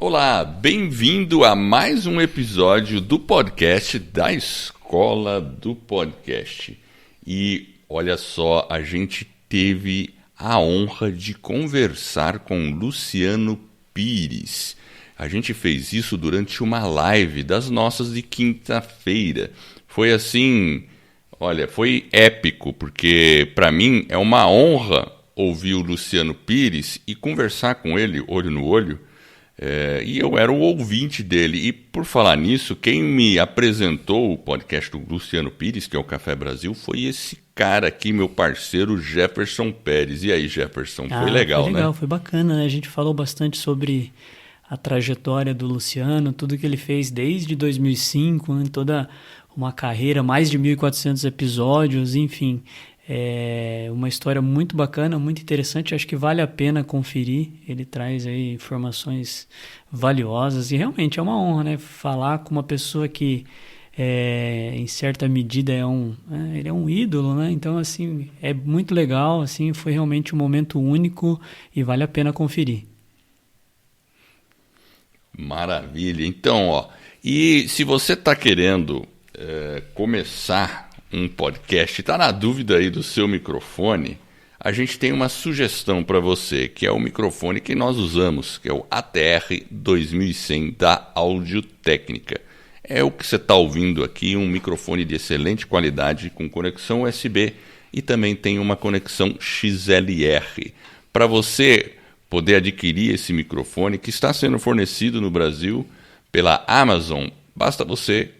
Olá, bem-vindo a mais um episódio do podcast da Escola do Podcast. E olha só, a gente teve a honra de conversar com Luciano Pires. A gente fez isso durante uma live das nossas de quinta-feira. Foi assim, olha, foi épico, porque para mim é uma honra ouvir o Luciano Pires e conversar com ele olho no olho. E eu era o ouvinte dele. E por falar nisso, quem me apresentou o podcast do Luciano Pires, que é o Café Brasil, foi esse cara aqui, meu parceiro Jefferson Pérez. E aí, Jefferson, foi legal, né? Foi legal, foi bacana, né? A gente falou bastante sobre a trajetória do Luciano, tudo que ele fez desde 2005, né? Toda uma carreira, mais de 1.400 episódios, enfim. É uma história muito bacana, muito interessante, acho que vale a pena conferir. Ele traz aí informações valiosas e realmente é uma honra, né? Falar com uma pessoa que em certa medida ele é um ídolo, né? Então assim, é muito legal, assim, foi realmente um momento único e vale a pena conferir. Maravilha, então, e se você está querendo começar um podcast, está na dúvida aí do seu microfone, a gente tem uma sugestão para você, que é o microfone que nós usamos, que é o ATR 2100 da Audio-Técnica. É o que você está ouvindo aqui, um microfone de excelente qualidade com conexão USB e também tem uma conexão XLR. Para você poder adquirir esse microfone que está sendo fornecido no Brasil pela Amazon, basta você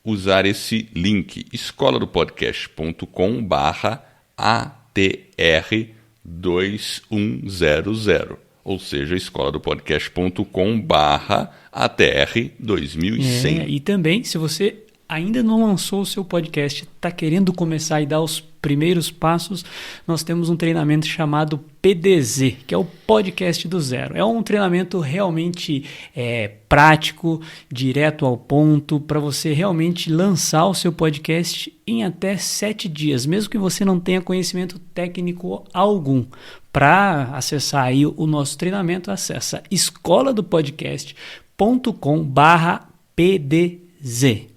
usar esse link escoladopodcast.com/ATR2100, ou seja, escoladopodcast.com/ATR2100. E também, se você ainda não lançou o seu podcast, está querendo começar e dar os primeiros passos, nós temos um treinamento chamado PDZ, que é o Podcast do Zero. É um treinamento realmente prático, direto ao ponto, para você realmente lançar o seu podcast em até 7 dias, mesmo que você não tenha conhecimento técnico algum. Para acessar aí o nosso treinamento, acessa escoladopodcast.com/PDZ.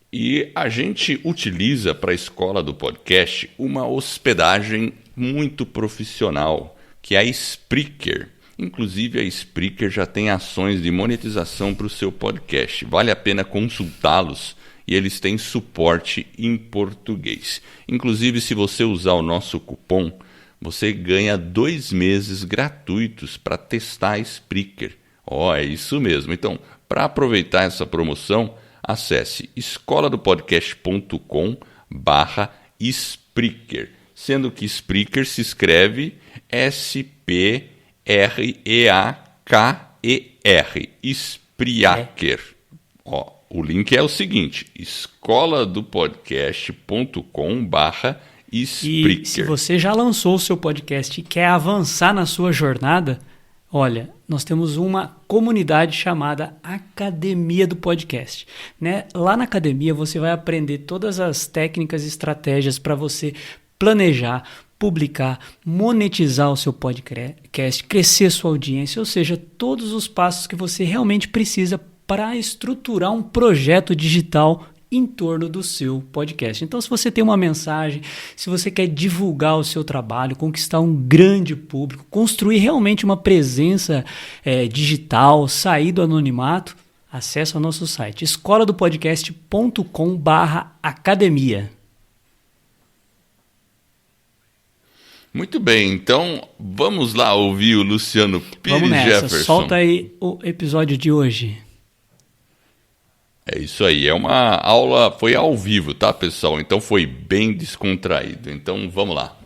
E a gente utiliza para a Escola do Podcast uma hospedagem muito profissional, que é a Spreaker. Inclusive a Spreaker já tem ações de monetização para o seu podcast. Vale a pena consultá-los e eles têm suporte em português. Inclusive, se você usar o nosso cupom, você ganha 2 meses gratuitos para testar a Spreaker. É isso mesmo. Então, para aproveitar essa promoção, acesse escoladopodcast.com/Spreaker, sendo que Spreaker se escreve SPREAKER, Spreaker. O link é o seguinte, escoladopodcast.com/Spreaker. E se você já lançou o seu podcast e quer avançar na sua jornada, olha, nós temos uma comunidade chamada Academia do Podcast, né? Lá na academia você vai aprender todas as técnicas e estratégias para você planejar, publicar, monetizar o seu podcast, crescer sua audiência, ou seja, todos os passos que você realmente precisa para estruturar um projeto digital em torno do seu podcast. Então, se você tem uma mensagem, se você quer divulgar o seu trabalho, conquistar um grande público, construir realmente uma presença digital, sair do anonimato, acesse o nosso site escoladopodcast.com/academia. Muito bem, então vamos lá ouvir o Luciano Pires. Vamos nessa, Jefferson. Solta aí o episódio de hoje. É isso aí, é uma aula, foi ao vivo, tá, pessoal? Então foi bem descontraído. Então vamos lá.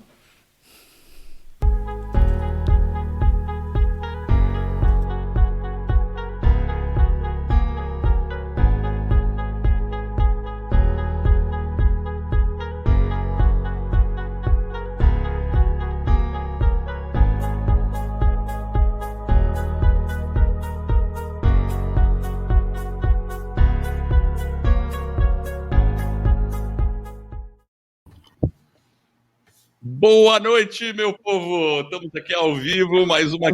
Boa noite, meu povo! Estamos aqui ao vivo, mais uma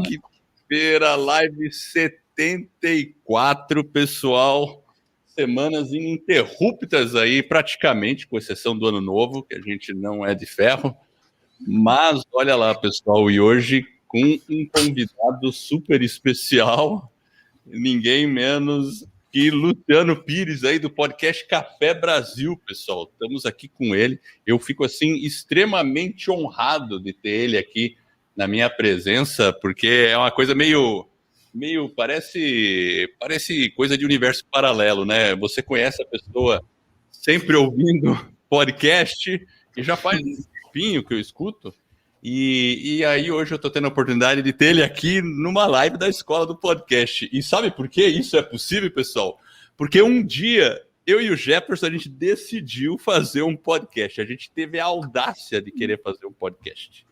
Quinta-feira, live 74, pessoal. Semanas ininterruptas aí, praticamente, com exceção do Ano Novo, que a gente não é de ferro. Mas olha lá, pessoal, e hoje com um convidado super especial, ninguém menos que Luciano Pires aí do podcast Café Brasil, pessoal. Estamos aqui com ele. Eu fico assim extremamente honrado de ter ele aqui na minha presença, porque é uma coisa meio parece coisa de universo paralelo, né? Você conhece a pessoa sempre ouvindo podcast e já faz um tempinho que eu escuto. E aí hoje eu estou tendo a oportunidade de ter ele aqui numa live da Escola do Podcast. E sabe por que isso é possível, pessoal? Porque um dia eu e o Jefferson a gente decidiu fazer um podcast. A gente teve a audácia de querer fazer um podcast.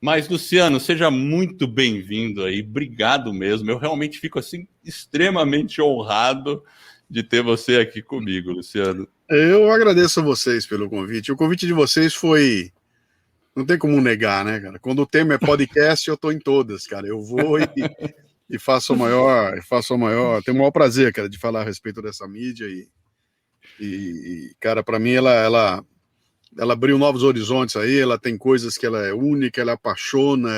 Mas, Luciano, seja muito bem-vindo aí. Obrigado mesmo. Eu realmente fico assim extremamente honrado de ter você aqui comigo, Luciano. Eu agradeço a vocês pelo convite. O convite de vocês foi... Não tem como negar, né, cara? Quando o tema é podcast, eu tô em todas, cara. Eu vou e faço o maior... Tenho o maior prazer, cara, de falar a respeito dessa mídia. Cara, para mim, ela abriu novos horizontes aí. Ela tem coisas que ela é única, ela apaixona,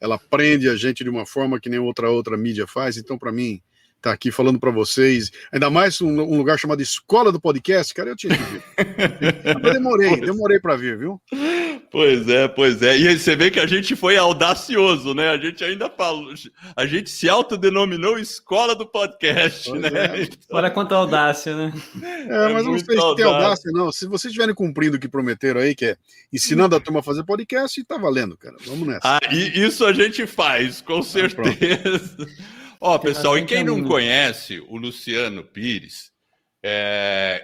ela prende a gente de uma forma que nem outra mídia faz. Então, para mim, tá aqui falando para vocês, ainda mais um lugar chamado Escola do Podcast, cara, eu tinha que vir. Eu demorei para vir, viu? Pois é. E aí você vê que a gente foi audacioso, né? A gente ainda falou, a gente se autodenominou Escola do Podcast, pois né? Então... Olha quanta audácia, né? Mas eu não sei se tem audácia, não. Se vocês estiverem cumprindo o que prometeram aí, que é ensinando a turma a fazer podcast, tá valendo, cara. Vamos nessa. E isso a gente faz, com certeza. Ó, pessoal, e quem não conhece o Luciano Pires,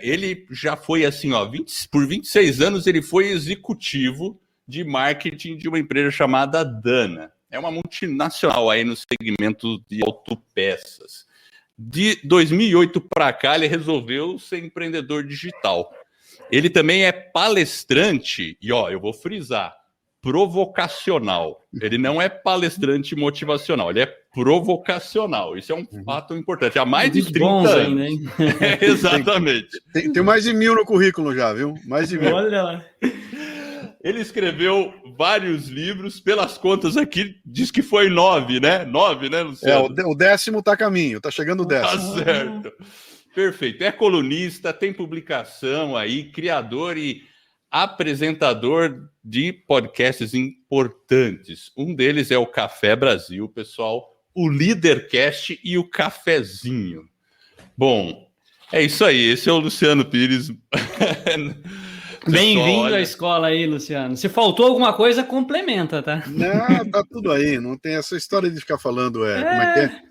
ele já foi assim, ó, por 26 anos ele foi executivo de marketing de uma empresa chamada Dana. É uma multinacional aí no segmento de autopeças. De 2008 para cá, ele resolveu ser empreendedor digital. Ele também é palestrante, e ó, eu vou frisar, provocacional. Ele não é palestrante motivacional, ele é provocacional. Isso é um fato importante. Há mais de 30 anos. Ainda, hein? Exatamente. Tem mais de 1000 no currículo já, viu? Mais de 1000. Olha lá. Ele escreveu vários livros, pelas contas aqui, diz que foi 9, né? 9, né, Luciano? O 10º tá a caminho, tá chegando o 10º. Tá certo. Perfeito. É colunista, tem publicação aí, criador e apresentador de podcasts importantes. Um deles é o Café Brasil, pessoal, o Leadercast e o Cafezinho. Bom, é isso aí. Esse é o Luciano Pires. Bem-vindo à escola aí, Luciano. Se faltou alguma coisa, complementa, tá? Não, tá tudo aí. Não tem essa história de ficar falando, como é que é?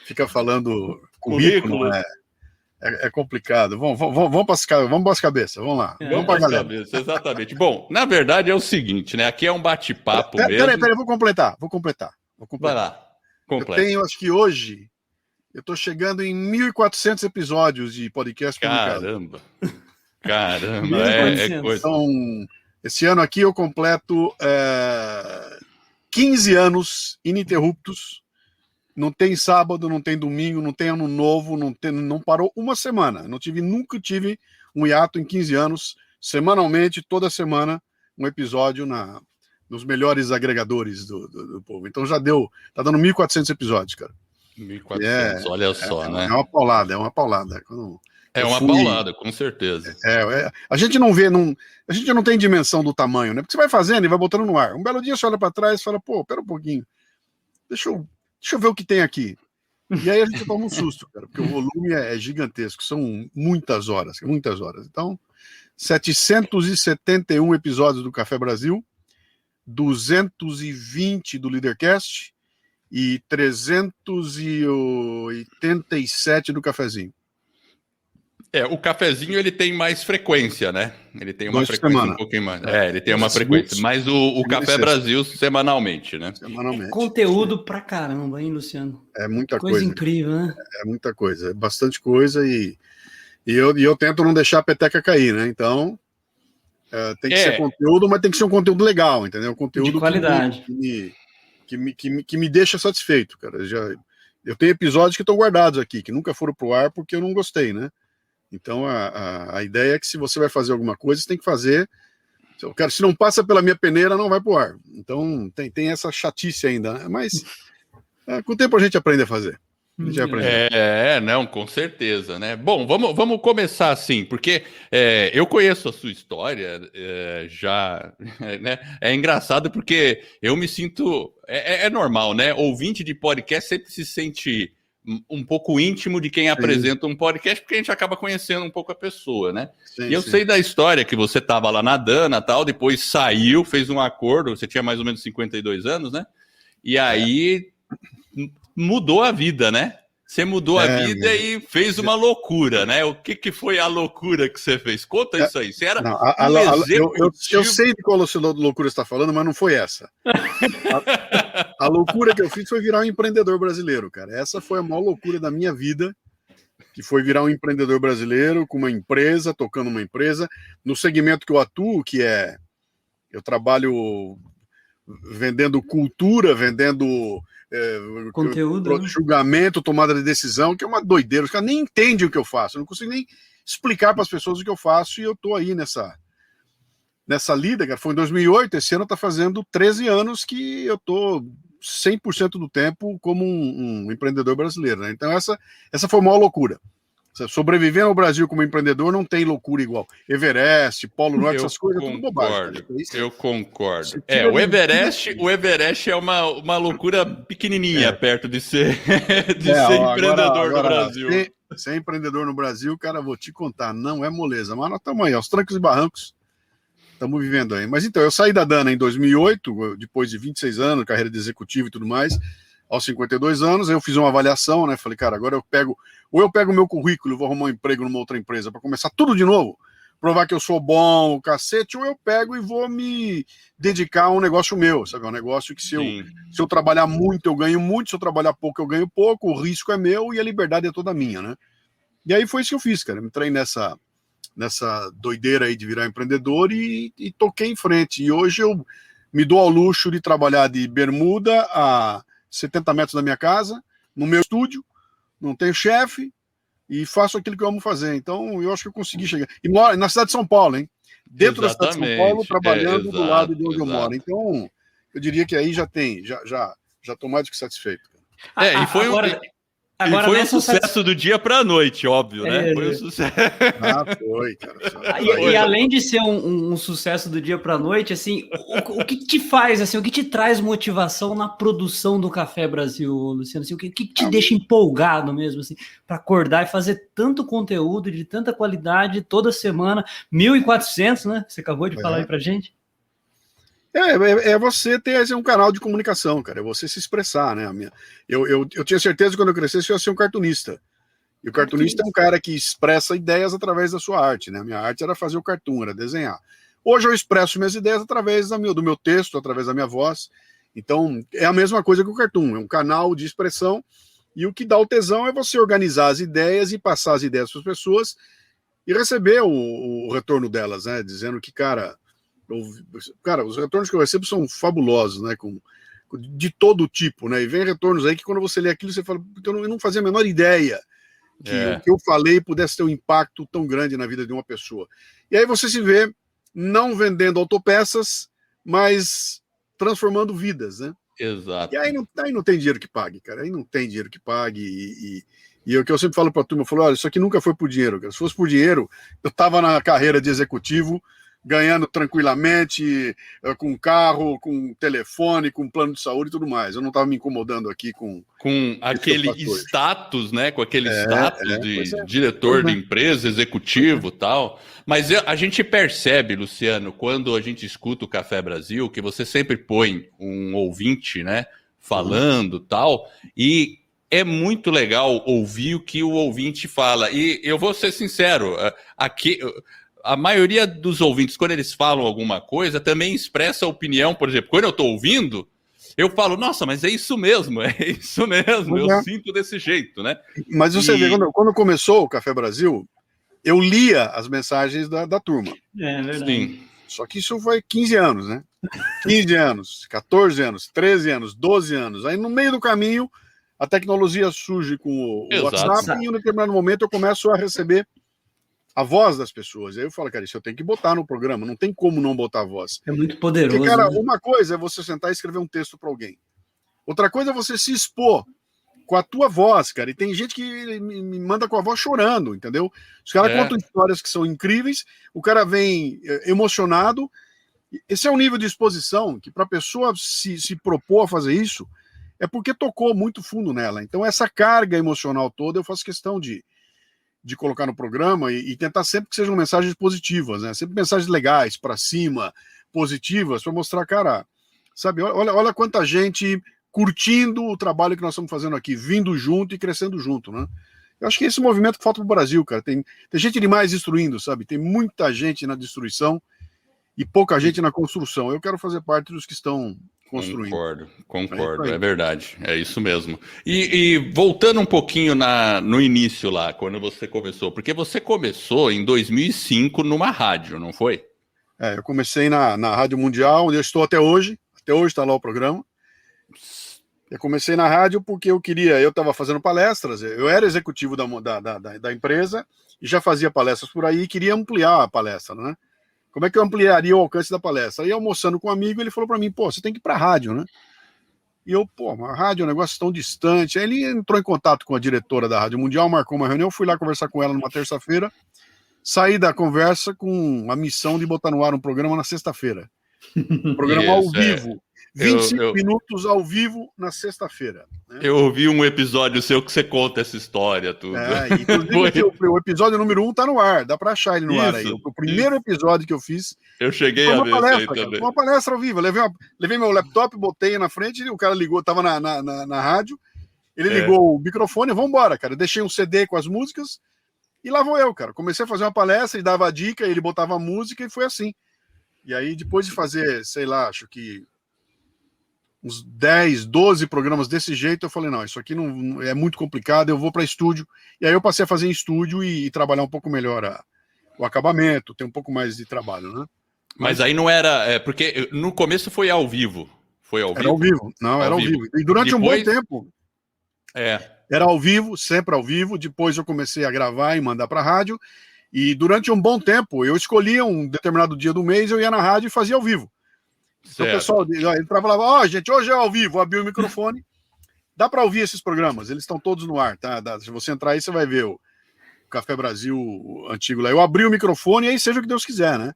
Fica falando currículo, É complicado. Vamos para as cabeças. Vamos lá. Vamos para a galera. Cabeça, exatamente. Bom, na verdade é o seguinte, né? Aqui é um bate-papo mesmo. Peraí, vou completar. Vai lá. Completa. Eu tenho, acho que hoje, eu estou chegando em 1.400 episódios de podcast publicado. Caramba, é coisa. Então, esse ano aqui eu completo 15 anos ininterruptos. Não tem sábado, não tem domingo, não tem ano novo, não parou uma semana. Nunca tive um hiato em 15 anos, semanalmente, toda semana, um episódio nos melhores agregadores do povo. Então já tá dando 1.400 episódios, cara. 1.400, olha só, né? É uma paulada. É uma paulada, com certeza. A gente não vê, a gente não tem dimensão do tamanho, né? Porque você vai fazendo e vai botando no ar. Um belo dia você olha para trás e fala, pô, pera um pouquinho, deixa eu ver o que tem aqui. E aí a gente toma um susto, cara, porque o volume é gigantesco, são muitas horas. Então, 771 episódios do Café Brasil, 220 do Leadercast e 387 do Cafezinho. O Cafezinho ele tem mais frequência, né? Ele tem uma frequência um pouquinho mais. Ele tem uma frequência. Mas o Café Brasil semanalmente, né? Semanalmente. Conteúdo pra caramba, hein, Luciano? É muita coisa. Coisa incrível, né? É muita coisa, é bastante coisa e eu tento não deixar a peteca cair, né? Então, tem que ser conteúdo, mas tem que ser um conteúdo legal, entendeu? Conteúdo de qualidade. que me deixa satisfeito, cara. Eu tenho episódios que estão guardados aqui, que nunca foram pro ar porque eu não gostei, né? Então a ideia é que se você vai fazer alguma coisa, você tem que fazer. Cara, se não passa pela minha peneira, não vai pro ar. Então tem essa chatice ainda, né? Mas com o tempo a gente aprende a fazer. Não, com certeza, né? Bom, vamos começar assim, porque eu conheço a sua história já, né? É engraçado porque eu me sinto, é normal, né? Ouvinte de podcast sempre se sente um pouco íntimo de quem apresenta um podcast, porque a gente acaba conhecendo um pouco a pessoa, né? E eu sei da história que você estava lá na Dana, tal, depois saiu, fez um acordo, você tinha mais ou menos 52 anos, né? E aí mudou a vida, né? Você mudou a vida e fez uma loucura, né? O que foi a loucura que você fez? Conta isso aí. Você era eu sei de qual loucura você está falando, mas não foi essa. A loucura que eu fiz foi virar um empreendedor brasileiro, cara. Essa foi a maior loucura da minha vida, que foi virar um empreendedor brasileiro com uma empresa, tocando uma empresa. No segmento que eu atuo, eu trabalho vendendo cultura, vendendo conteúdo, julgamento, tomada de decisão, que é uma doideira. Os caras nem entendem o que eu faço. Eu não consigo nem explicar para as pessoas o que eu faço, e eu tô aí nessa lida, cara. Foi em 2008, esse ano tá fazendo 13 anos que eu tô 100% do tempo como um empreendedor brasileiro, né? Então essa foi a maior loucura. Sobreviver no Brasil como empreendedor não tem loucura igual. Everest, Polo Norte, essas coisas, tudo bobagem. Eu concordo. O Everest é uma loucura pequenininha perto de ser empreendedor no Brasil. Ser empreendedor no Brasil, cara, vou te contar, não é moleza, mas nós estamos aí, aos trancos e barrancos, estamos vivendo aí. Mas então, eu saí da Dana em 2008, depois de 26 anos, carreira de executivo e tudo mais. Aos 52 anos, eu fiz uma avaliação, né? Falei, cara, agora eu pego o meu currículo, vou arrumar um emprego numa outra empresa para começar tudo de novo, provar que eu sou bom, o cacete, ou eu pego e vou me dedicar a um negócio meu, sabe? Um negócio que se eu trabalhar muito, eu ganho muito, se eu trabalhar pouco, eu ganho pouco, o risco é meu e a liberdade é toda minha, né? E aí foi isso que eu fiz, cara. Eu entrei nessa doideira aí de virar empreendedor e toquei em frente. E hoje eu me dou ao luxo de trabalhar de bermuda a 70 metros da minha casa, no meu estúdio, não tenho chefe e faço aquilo que eu amo fazer. Então, eu acho que eu consegui chegar. E moro na cidade de São Paulo, hein? Dentro da cidade de São Paulo, trabalhando do lado de onde eu moro. Então, eu diria que aí já estou mais do que satisfeito. E foi um sucesso do dia para a noite, óbvio, né? Foi um sucesso. Foi, cara. E além de ser um sucesso do dia para a noite, assim, o que te faz, assim, o que te traz motivação na produção do Café Brasil, Luciano? Assim, o que te deixa empolgado mesmo, assim, para acordar e fazer tanto conteúdo de tanta qualidade toda semana, 1.400, né? Você acabou de falar aí pra gente. É você ter um canal de comunicação, cara. É você se expressar, né? Eu tinha certeza que quando eu crescesse eu ia ser um cartunista. E o cartunista é um cara que expressa ideias através da sua arte, né? A minha arte era fazer o cartoon, era desenhar. Hoje eu expresso minhas ideias através do meu texto, através da minha voz. Então, é a mesma coisa que o cartoon. É um canal de expressão. E o que dá o tesão é você organizar as ideias e passar as ideias para as pessoas e receber o retorno delas, né? Dizendo que, cara, os retornos que eu recebo são fabulosos, né? De todo tipo, né? E vem retornos aí que quando você lê aquilo, você fala, eu não fazia a menor ideia que o que eu falei pudesse ter um impacto tão grande na vida de uma pessoa. E aí você se vê não vendendo autopeças, mas transformando vidas, né? Exato. E aí não tem dinheiro que pague, cara. Aí não tem dinheiro que pague. E o que eu sempre falo para a turma, eu falo, olha, isso aqui nunca foi por dinheiro, cara. Se fosse por dinheiro, eu estava na carreira de executivo, ganhando tranquilamente, com carro, com telefone, com plano de saúde e tudo mais. Eu não estava me incomodando aqui com aquele status, né? Com aquele status de diretor de empresa, executivo e tal. Mas a gente percebe, Luciano, quando a gente escuta o Café Brasil, que você sempre põe um ouvinte, né? Falando tal, e é muito legal ouvir o que o ouvinte fala. E eu vou ser sincero, aqui a maioria dos ouvintes, quando eles falam alguma coisa, também expressa a opinião. Por exemplo, quando eu estou ouvindo, eu falo, nossa, mas é isso mesmo, eu sinto desse jeito, né? Mas você vê, quando começou o Café Brasil, eu lia as mensagens da turma. É verdade. Sim. Só que isso foi 15 anos, né? 15 anos, 14 anos, 13 anos, 12 anos. Aí no meio do caminho, a tecnologia surge com o WhatsApp e em um determinado momento eu começo a receber a voz das pessoas. Aí eu falo, cara, isso eu tenho que botar no programa, não tem como não botar a voz. É muito poderoso. Porque, cara, né? uma coisa é você sentar e escrever um texto para alguém. Outra coisa é você se expor com a tua voz, cara. E tem gente que me manda com a voz chorando, entendeu? Os caras contam histórias que são incríveis, o cara vem emocionado. Esse é um nível de exposição que, para a pessoa se propor a fazer isso, é porque tocou muito fundo nela. Então, essa carga emocional toda, eu faço questão de colocar no programa e tentar sempre que sejam mensagens positivas, né? Sempre mensagens legais, para cima, positivas, para mostrar, cara, sabe, olha quanta gente curtindo o trabalho que nós estamos fazendo aqui, vindo junto e crescendo junto, né? Eu acho que é esse movimento que falta pro Brasil, cara. Tem gente demais destruindo, sabe? Tem muita gente na destruição e pouca gente na construção. Eu quero fazer parte dos que estão construindo. Concordo, é verdade, é isso mesmo. E voltando um pouquinho no início lá, quando você começou, porque você começou em 2005 numa rádio, não foi? Eu comecei na Rádio Mundial, onde eu estou até hoje está lá o programa. Eu comecei na rádio porque eu estava fazendo palestras, eu era executivo da empresa e já fazia palestras por aí e queria ampliar a palestra, né? Como é que eu ampliaria o alcance da palestra? Aí, almoçando com um amigo, ele falou para mim, você tem que ir para a rádio, né? E eu, a rádio é um negócio tão distante. Aí ele entrou em contato com a diretora da Rádio Mundial, marcou uma reunião, fui lá conversar com ela numa terça-feira, saí da conversa com a missão de botar no ar um programa na sexta-feira. Um programa ao vivo. 25 minutos ao vivo na sexta-feira. Né? Eu ouvi um episódio seu que você conta essa história, tudo. Inclusive o episódio número 1 tá no ar, dá pra achar ele no ar aí. O primeiro episódio que eu fiz. Eu cheguei a ver palestra, isso aí também. Uma palestra ao vivo. Eu levei meu laptop, botei na frente, o cara ligou, tava na rádio, ele ligou o microfone, vamos embora, cara. Eu deixei um CD com as músicas e lá vou eu, cara. Comecei a fazer uma palestra, ele dava a dica, ele botava a música e foi assim. E aí, depois de fazer, sei lá, acho que uns 10, 12 programas desse jeito, eu falei, não, isso aqui não é muito complicado, eu vou para estúdio. E aí eu passei a fazer em estúdio e trabalhar um pouco melhor o acabamento, ter um pouco mais de trabalho, né? Mas aí não era... porque no começo foi ao vivo. Era ao vivo. Não, era ao vivo. E durante um bom tempo... Era ao vivo, sempre ao vivo. Depois eu comecei a gravar e mandar para a rádio. E durante um bom tempo, eu escolhia um determinado dia do mês, eu ia na rádio e fazia ao vivo. Então o pessoal entrava e falava, gente, hoje é ao vivo, abri o microfone, dá para ouvir esses programas, eles estão todos no ar, tá? Se você entrar aí, você vai ver o Café Brasil antigo lá. Eu abri o microfone e aí seja o que Deus quiser, né?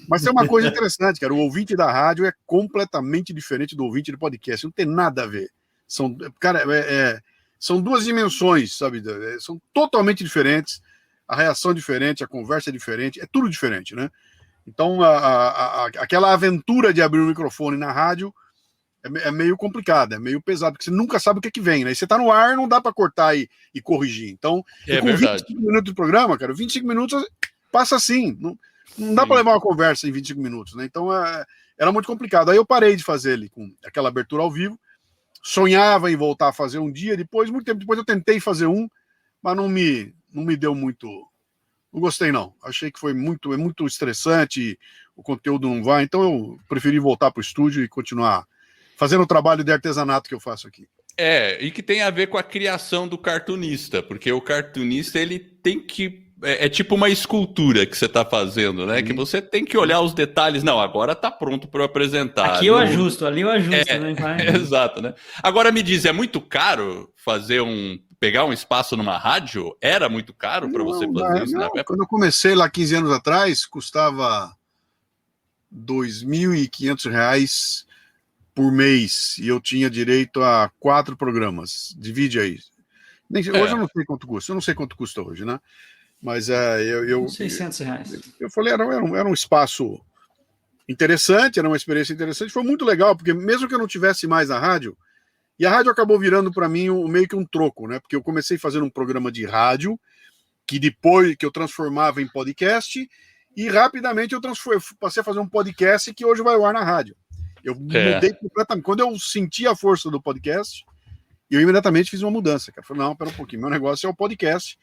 Mas tem uma coisa interessante, cara, o ouvinte da rádio é completamente diferente do ouvinte de podcast, não tem nada a ver. São duas dimensões, sabe? São totalmente diferentes, a reação é diferente, a conversa é diferente, é tudo diferente, né? Então, aquela aventura de abrir o microfone na rádio é meio complicada, é meio pesado, porque você nunca sabe o que vem, né? E você tá no ar, não dá para cortar e corrigir. Então, com 25 minutos de programa, cara, 25 minutos passa assim. Não dá para levar uma conversa em 25 minutos, né? Então, era muito complicado. Aí eu parei de fazer ele com aquela abertura ao vivo, sonhava em voltar a fazer um dia, muito tempo depois eu tentei fazer mas não me deu muito... Não gostei, não. Achei que é muito estressante, o conteúdo não vai, então eu preferi voltar para o estúdio e continuar fazendo o trabalho de artesanato que eu faço aqui. E que tem a ver com a criação do cartunista, porque o cartunista, ele tem que... É tipo uma escultura que você está fazendo, né? Que você tem que olhar os detalhes. Não, agora está pronto para eu apresentar. Aqui eu ajusto, ali eu ajusto. Né? Exato, né? Agora me diz, é muito caro pegar um espaço numa rádio? Era muito caro para você fazer isso? Quando eu comecei lá 15 anos atrás, custava R$ 2.500 por mês e eu tinha direito a 4 programas. Divide aí. Hoje eu não sei quanto custa. Eu não sei quanto custa hoje, né? Mas R$600. Eu falei, era um espaço interessante, era uma experiência interessante. Foi muito legal, porque mesmo que eu não tivesse mais a rádio, e a rádio acabou virando para mim meio que um troco, né? Porque eu comecei fazendo um programa de rádio, que depois que eu transformava em podcast, e rapidamente eu passei a fazer um podcast que hoje vai ao ar na rádio. Eu mudei completamente. Quando eu senti a força do podcast, eu imediatamente fiz uma mudança, cara. Falei, não, pera um pouquinho, meu negócio é o podcast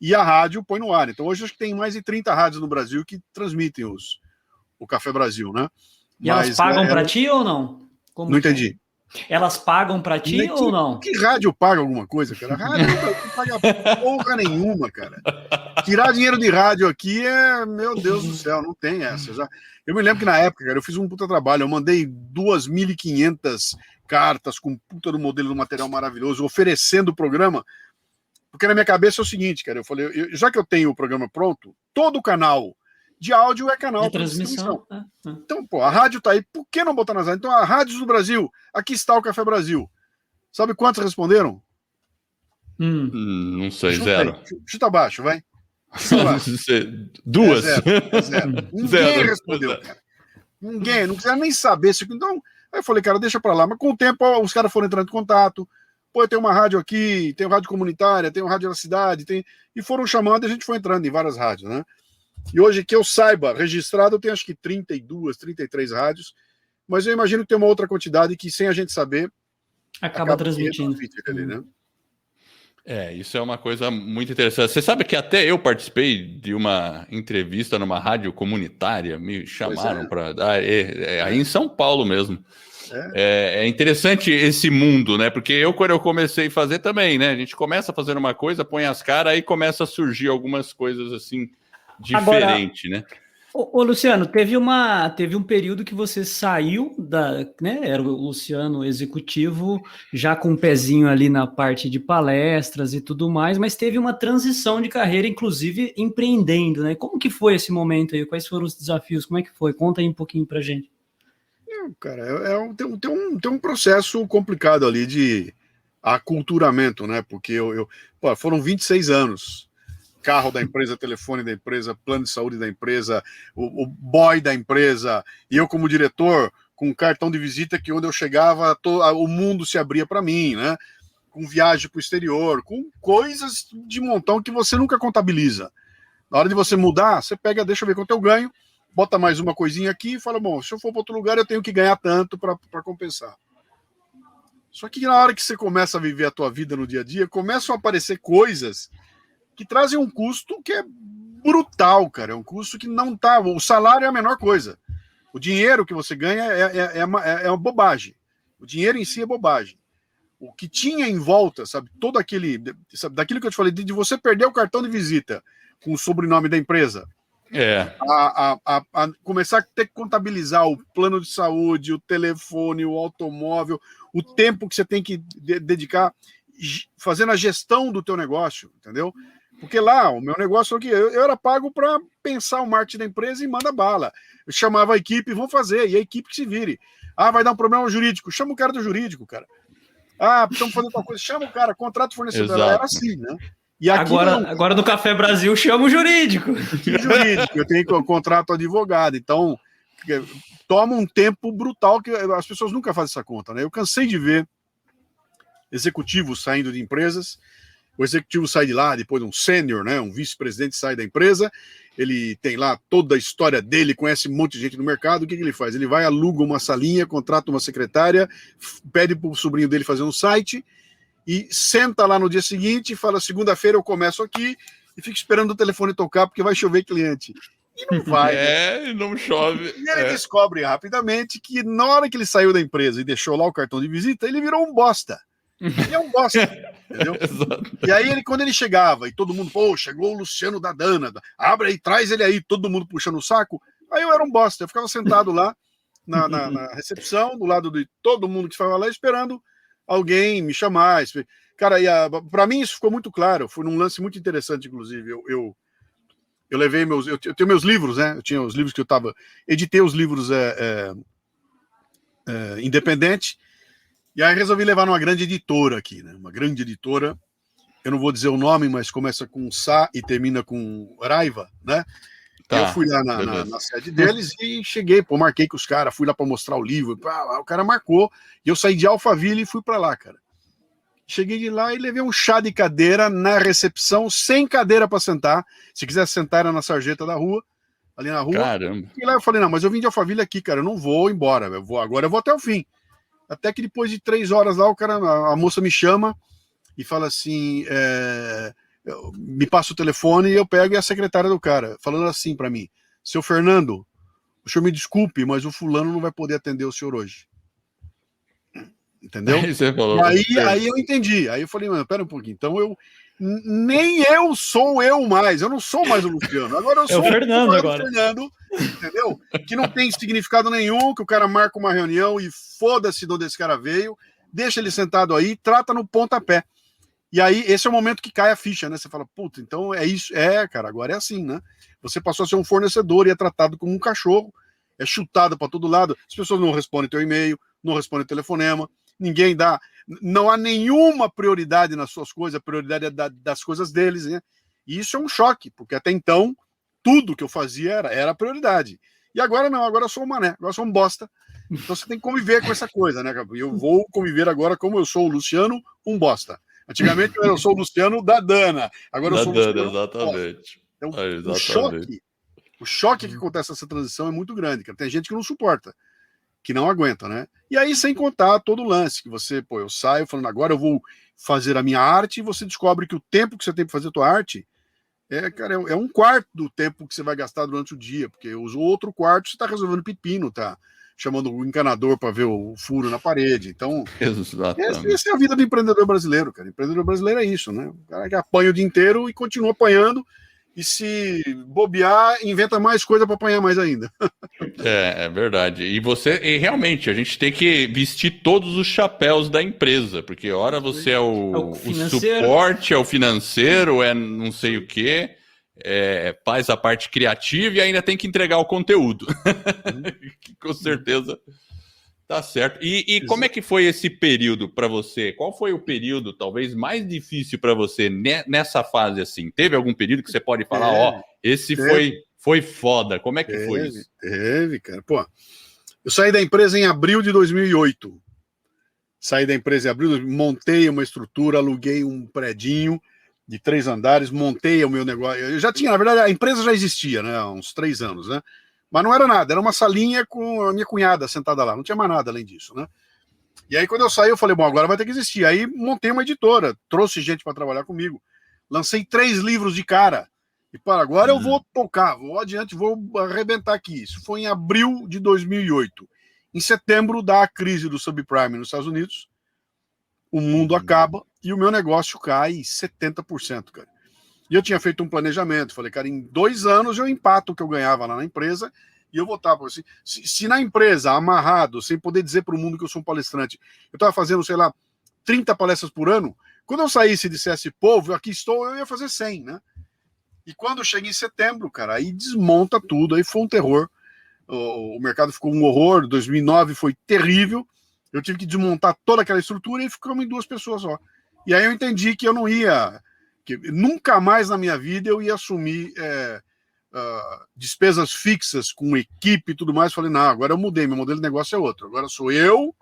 e a rádio põe no ar. Então hoje acho que tem mais de 30 rádios no Brasil que transmitem o Café Brasil, né? E elas pagam para ti ou não? Como não entendi. Elas pagam para ti ou não? Que rádio paga alguma coisa, cara? Rádio não paga porra nenhuma, cara. Tirar dinheiro de rádio aqui meu Deus do céu, não tem essa. Eu me lembro que na época, cara, eu fiz um puta trabalho, eu mandei 2.500 cartas com puta do modelo do material maravilhoso, oferecendo o programa, porque na minha cabeça é o seguinte, cara, eu falei, já que eu tenho o programa pronto, todo canal de áudio é canal de transmissão. Então, pô, a rádio tá aí, por que não botar nas rádios? Então, a Rádios do Brasil, aqui está o Café Brasil. Sabe quantos responderam? Não sei, zero. Chuta abaixo, vai. Duas. Zero. Ninguém respondeu, cara. Ninguém, não quiser nem saber. Então, aí eu falei, cara, deixa pra lá. Mas com o tempo, os caras foram entrando em contato. Pô, tem uma rádio aqui, tem uma rádio comunitária, tem uma rádio da cidade, e foram chamando e a gente foi entrando em várias rádios, né? E hoje, que eu saiba, registrado, eu tenho acho que 32, 33 rádios, mas eu imagino que tem uma outra quantidade que, sem a gente saber, acaba transmitindo. Ali, né? Isso é uma coisa muito interessante. Você sabe que até eu participei de uma entrevista numa rádio comunitária, me chamaram para dar, aí em São Paulo mesmo. É interessante esse mundo, né? Porque quando eu comecei a fazer também, né? A gente começa fazendo uma coisa, põe as caras, aí começa a surgir algumas coisas assim, diferente, né? Ô, Luciano, teve um período que você saiu né? Era o Luciano executivo, já com um pezinho ali na parte de palestras e tudo mais, mas teve uma transição de carreira, inclusive empreendendo, né? Como que foi esse momento aí? Quais foram os desafios? Como é que foi? Conta aí um pouquinho pra gente. Cara, tem um processo complicado ali de aculturamento, né? Porque foram 26 anos. Carro da empresa, telefone da empresa, plano de saúde da empresa, o boy da empresa, e eu como diretor, com um cartão de visita que onde eu chegava, o mundo se abria para mim, né? Com viagem para o exterior, com coisas de montão que você nunca contabiliza. Na hora de você mudar, você pega, deixa eu ver quanto eu ganho, bota mais uma coisinha aqui e fala, bom, se eu for para outro lugar, eu tenho que ganhar tanto para compensar. Só que na hora que você começa a viver a tua vida no dia a dia, começam a aparecer coisas que trazem um custo que é brutal, cara. É um custo que não tá... O salário é a menor coisa. O dinheiro que você ganha é uma bobagem. O dinheiro em si é bobagem. O que tinha em volta, sabe, todo aquele... Sabe, daquilo que eu te falei, de você perder o cartão de visita com o sobrenome da empresa, a começar a ter que contabilizar o plano de saúde, o telefone, o automóvel, o tempo que você tem que dedicar fazendo a gestão do teu negócio, entendeu? Porque lá, o meu negócio aqui, eu era pago para pensar o marketing da empresa e manda bala. Eu chamava a equipe, vão fazer, e a equipe que se vire. Vai dar um problema jurídico, chama o cara do jurídico, cara. Precisamos fazer tal coisa, chama o cara, contrato o fornecedor. Era assim, né? E aqui agora no Café Brasil chama o jurídico. Eu tenho contrato advogado, então toma um tempo brutal que as pessoas nunca fazem essa conta, né? Eu cansei de ver executivos saindo de empresas. O executivo sai de lá, depois um sênior, né, um vice-presidente sai da empresa, ele tem lá toda a história dele, conhece um monte de gente no mercado, o que ele faz? Ele vai, aluga uma salinha, contrata uma secretária, pede para o sobrinho dele fazer um site, e senta lá no dia seguinte e fala, segunda-feira eu começo aqui, e fica esperando o telefone tocar, porque vai chover cliente. E não vai. Não chove. E ele descobre rapidamente que na hora que ele saiu da empresa e deixou lá o cartão de visita, ele virou um bosta. Ele é um bosta, entendeu? E aí, quando ele chegava, e todo mundo, chegou o Luciano da Dana, abre aí, traz ele aí, todo mundo puxando o saco, aí eu era um bosta, eu ficava sentado lá na recepção, do lado de todo mundo que estava lá, esperando alguém me chamar. Cara, para mim isso ficou muito claro, foi num lance muito interessante, inclusive, eu levei eu tenho meus livros, né, eu tinha os livros que eu editei os livros independente. E aí resolvi levar numa grande editora aqui, né? Uma grande editora. Eu não vou dizer o nome, mas começa com Sá e termina com Raiva, né? Eu fui lá na sede deles e cheguei, marquei com os caras, fui lá para mostrar o livro. O cara marcou. E eu saí de Alphaville e fui para lá, cara. Cheguei de lá e levei um chá de cadeira na recepção, sem cadeira para sentar. Se quiser sentar, era na sarjeta da rua, ali na rua. Caramba. E lá eu falei, não, mas eu vim de Alphaville aqui, cara, eu não vou embora. Agora eu vou até o fim. Até que depois de 3 horas lá, a moça me chama e fala assim, me passa o telefone e eu pego e a secretária do cara, falando assim para mim, seu Fernando, o senhor me desculpe, mas o fulano não vai poder atender o senhor hoje. Entendeu? Aí você falou, aí eu entendi. Aí eu falei, mano, pera um pouquinho. Então nem eu sou eu mais. Eu não sou mais o Luciano. Agora eu sou o Fernando agora. Fernando, entendeu? Que não tem significado nenhum, que o cara marca uma reunião e foda-se de onde esse cara veio, deixa ele sentado aí, trata no pontapé. E aí, esse é o momento que cai a ficha, né? Você fala, puta, então é isso. Cara, agora é assim, né? Você passou a ser um fornecedor e é tratado como um cachorro, é chutado para todo lado, as pessoas não respondem teu e-mail, não respondem telefonema, ninguém dá, não há nenhuma prioridade nas suas coisas, a prioridade é das coisas deles, né? E isso é um choque, porque até então, tudo que eu fazia era prioridade. E agora não, agora eu sou um mané, agora eu sou um bosta. Então você tem que conviver com essa coisa, né? Eu vou conviver agora como eu sou o Luciano, um bosta. Antigamente eu sou o Luciano da Dana, agora eu sou o Luciano. Exatamente. Então, o choque que acontece nessa transição é muito grande, cara. Tem gente que não suporta, que não aguenta, né? E aí, sem contar todo o lance, que você, eu saio falando, agora eu vou fazer a minha arte, e você descobre que o tempo que você tem para fazer a tua arte cara, é um quarto do tempo que você vai gastar durante o dia, porque o outro quarto você está resolvendo pepino, tá chamando o encanador para ver o furo na parede. Então, essa é a vida do empreendedor brasileiro, cara. O empreendedor brasileiro é isso, né? O cara que apanha o dia inteiro e continua apanhando, e se bobear, inventa mais coisa para apanhar mais ainda. É verdade. E realmente, a gente tem que vestir todos os chapéus da empresa, porque ora você é o suporte, é o financeiro, é não sei o quê, faz a parte criativa e ainda tem que entregar o conteúdo. Com certeza tá certo. E como é que foi esse período para você? Qual foi o período talvez mais difícil para você nessa fase assim? Teve algum período que você pode falar, esse foi foda? Como é que foi isso? Teve, cara. Pô, eu saí da empresa em abril de 2008. Saí da empresa em abril, montei uma estrutura, aluguei um predinho de 3 andares, montei o meu negócio. Eu já tinha, na verdade, a empresa já existia, né? Há uns 3 anos, né? Mas não era nada, era uma salinha com a minha cunhada sentada lá, não tinha mais nada além disso, né? E aí, quando eu saí, eu falei, bom, agora vai ter que existir. Aí montei uma editora, trouxe gente para trabalhar comigo, lancei 3 livros de cara. E agora eu vou tocar, vou adiante, vou arrebentar aqui. Isso foi em abril de 2008. Em setembro, dá a crise do subprime nos Estados Unidos, o mundo acaba e o meu negócio cai 70%, cara. E eu tinha feito um planejamento, falei, cara, em 2 anos eu empato o que eu ganhava lá na empresa e eu vou estar, assim, se na empresa, amarrado, sem poder dizer para o mundo que eu sou um palestrante, eu estava fazendo, sei lá, 30 palestras por ano, quando eu saísse e dissesse, povo, aqui estou, eu ia fazer 100, né? E quando eu cheguei em setembro, cara, aí desmonta tudo, aí foi um terror, o mercado ficou um horror, 2009 foi terrível, eu tive que desmontar toda aquela estrutura e ficamos em 2 pessoas só. E aí eu entendi que eu não ia... que nunca mais na minha vida eu ia assumir despesas fixas com equipe e tudo mais. Falei, não, agora eu mudei, meu modelo de negócio é outro. Agora sou eu,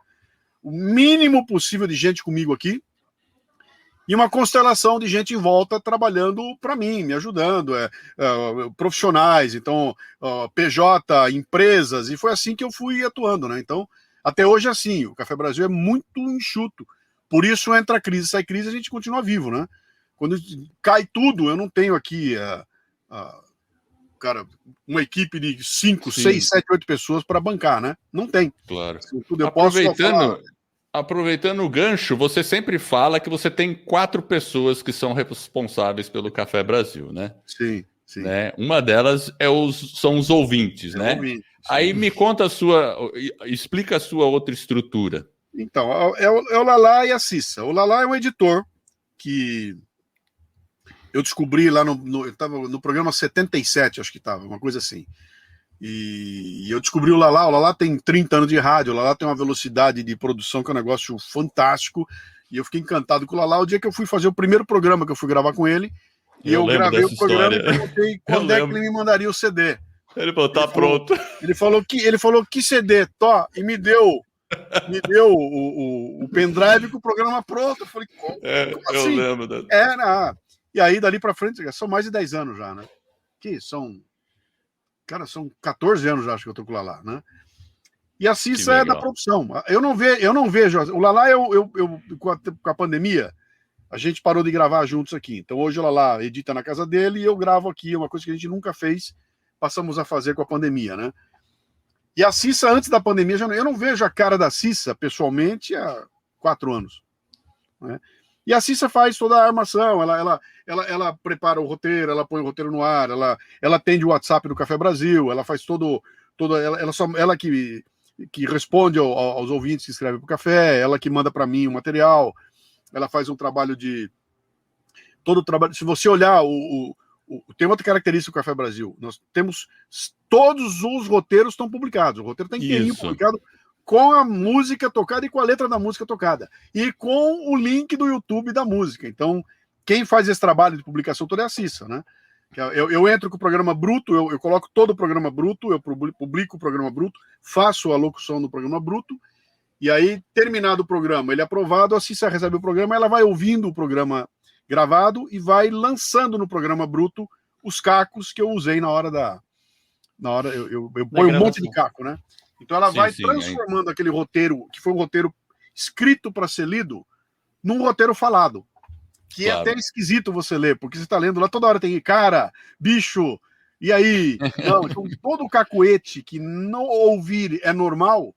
o mínimo possível de gente comigo aqui, e uma constelação de gente em volta trabalhando para mim, me ajudando, profissionais, então, PJ, empresas, e foi assim que eu fui atuando, né? Então, até hoje é assim, o Café Brasil é muito enxuto. Por isso, entra crise, sai crise, a gente continua vivo, né? Quando cai tudo, eu não tenho aqui cara, uma equipe de 5, 6, 7, 8 pessoas para bancar, né? Não tem. Claro. Tudo eu aproveitando o gancho, você sempre fala que você tem 4 pessoas que são responsáveis pelo Café Brasil, né? Sim, sim. Né? Uma delas são os ouvintes, né? Ouvintes, aí me conta explica a sua outra estrutura. Então, é o Lalá e a Cissa. O Lalá é um editor que eu descobri lá eu tava no programa 77, acho que estava, uma coisa assim. E eu descobri o Lalá tem 30 anos de rádio, o Lalá tem uma velocidade de produção que é um negócio fantástico, e eu fiquei encantado com o Lalá. O dia que eu fui fazer o primeiro programa que eu fui gravar com ele, e eu gravei o programa e perguntei quando é que ele me mandaria o CD. Ele falou, tá pronto. Ele falou que CD, e me deu o pendrive com o programa pronto. Eu falei, como assim? Eu lembro. E aí, dali pra frente, são mais de 10 anos já, né? São 14 anos já, acho que eu tô com o Lalá, né? E a Cissa é da produção. Eu não vejo. O Lalá, com a pandemia, a gente parou de gravar juntos aqui. Então hoje o Lalá edita na casa dele e eu gravo aqui, uma coisa que a gente nunca fez, passamos a fazer com a pandemia, né? E a Cissa, antes da pandemia, eu não vejo a cara da Cissa, pessoalmente, há 4 anos. Né? E a Cissa faz toda a armação, ela prepara o roteiro, ela põe o roteiro no ar, ela atende o WhatsApp do Café Brasil, ela faz ela que responde aos ouvintes que escrevem para o café, ela que manda para mim o material, ela faz um trabalho todo o trabalho. Se você olhar tem outra característica do Café Brasil. Nós temos todos os roteiros estão publicados. O roteiro está inteirinho publicado com a música tocada e com a letra da música tocada e com o link do YouTube da música. Então, quem faz esse trabalho de publicação toda é a Cissa, né? Eu entro com o programa bruto, eu coloco todo o programa bruto, eu publico o programa bruto, faço a locução do programa bruto, e aí, terminado o programa, ele é aprovado, a Cissa recebe o programa, ela vai ouvindo o programa gravado e vai lançando no programa bruto os cacos que eu usei na hora eu ponho um monte de caco, né? Então ela vai transformando aquele roteiro, que foi um roteiro escrito para ser lido, num roteiro falado. Que é até esquisito você ler, porque você está lendo lá, toda hora tem cara, bicho, e aí? Não, então todo o cacuete que não ouvir é normal,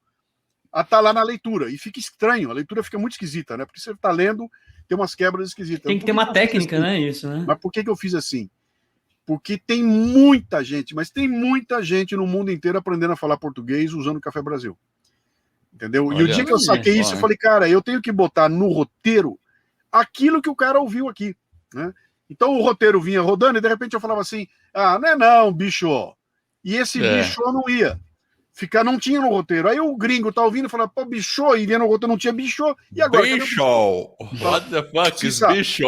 tá lá na leitura, e fica estranho, a leitura fica muito esquisita, né? Porque você está lendo, tem umas quebras esquisitas. Tem que ter uma técnica, né? Isso, né? Mas por que eu fiz assim? Porque tem muita gente, mas tem muita gente no mundo inteiro aprendendo a falar português usando o Café Brasil. Entendeu? E o dia que eu saquei isso, eu falei, cara, eu tenho que botar no roteiro aquilo que o cara ouviu aqui, né? Então o roteiro vinha rodando e de repente eu falava assim, não é não, bicho. E esse bicho não ia. Não tinha no roteiro. Aí o gringo tá ouvindo e fala, pô, bicho, iria no roteiro, não tinha bicho. E agora? Bicho! What the fuck is bicho?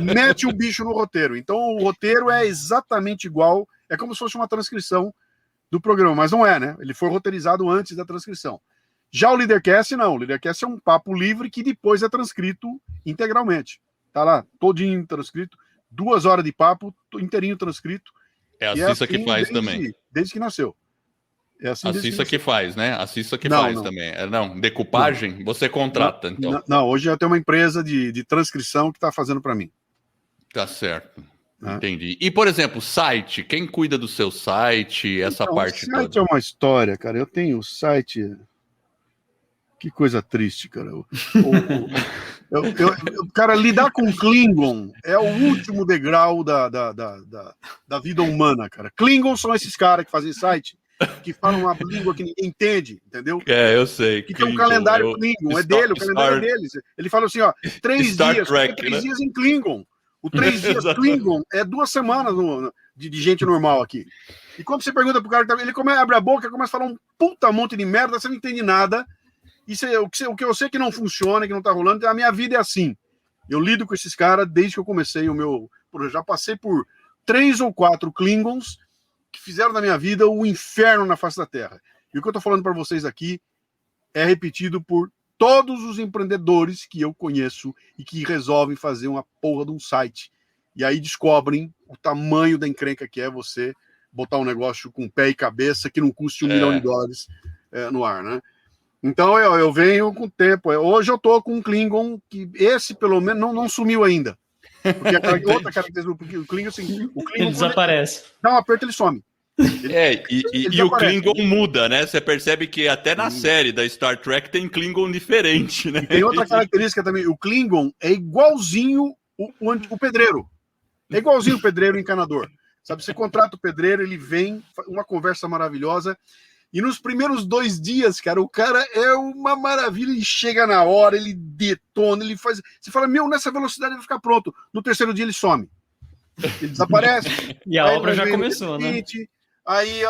Mete o bicho no roteiro. Então o roteiro é exatamente igual, é como se fosse uma transcrição do programa, mas não é, né? Ele foi roteirizado antes da transcrição. Já o Leadercast, não. O Leadercast é um papo livre que depois é transcrito integralmente. Tá lá, todinho transcrito, 2 horas de papo, inteirinho transcrito. É a Cissa que faz também. Desde que nasceu. É assim, a Cissa que faz, né? A Cissa que faz também. Não, decupagem, você contrata, então. Não, hoje eu tenho uma empresa de transcrição que está fazendo para mim. Tá certo. Entendi. E, por exemplo, site, quem cuida do seu site, essa parte toda? O site é uma história, cara. Eu tenho o site... Que coisa triste, cara. Cara, lidar com Klingon é o último degrau da vida humana, cara. Klingon são esses caras que fazem site, que falam uma língua que ninguém entende, entendeu? Eu sei. Que tem um calendário Klingon, é dele, o calendário é deles. Ele fala assim, 3 dias, Trek, 3 dias em Klingon. O 3 dias Klingon é 2 semanas de gente normal aqui. E quando você pergunta pro cara, ele abre a boca, começa a falar um puta monte de merda, você não entende nada. O que eu sei que não funciona, que não tá rolando, a minha vida é assim. Eu lido com esses caras desde que eu comecei o meu... Já passei por 3 ou 4 Klingons que fizeram da minha vida o inferno na face da Terra. E o que eu tô falando para vocês aqui é repetido por todos os empreendedores que eu conheço e que resolvem fazer uma porra de um site. E aí descobrem o tamanho da encrenca que é você botar um negócio com pé e cabeça que não custe $1 milhão no ar, né? Então eu venho com o tempo. Hoje eu tô com um Klingon que esse pelo menos não sumiu ainda. Porque outra característica do Klingon, assim, o Klingon ele desaparece. Dá um aperto, ele some. E o Klingon muda, né? Você percebe que até na série da Star Trek tem Klingon diferente, né? E tem outra característica também. O Klingon é igualzinho o pedreiro. É igualzinho o pedreiro encanador. Sabe, você contrata o pedreiro, ele vem, uma conversa maravilhosa. E nos primeiros 2 dias, cara, o cara é uma maravilha, ele chega na hora, ele detona, ele faz... Você fala, nessa velocidade ele vai ficar pronto. No 3º dia ele some. Ele desaparece. E a obra já começou, né? Aí,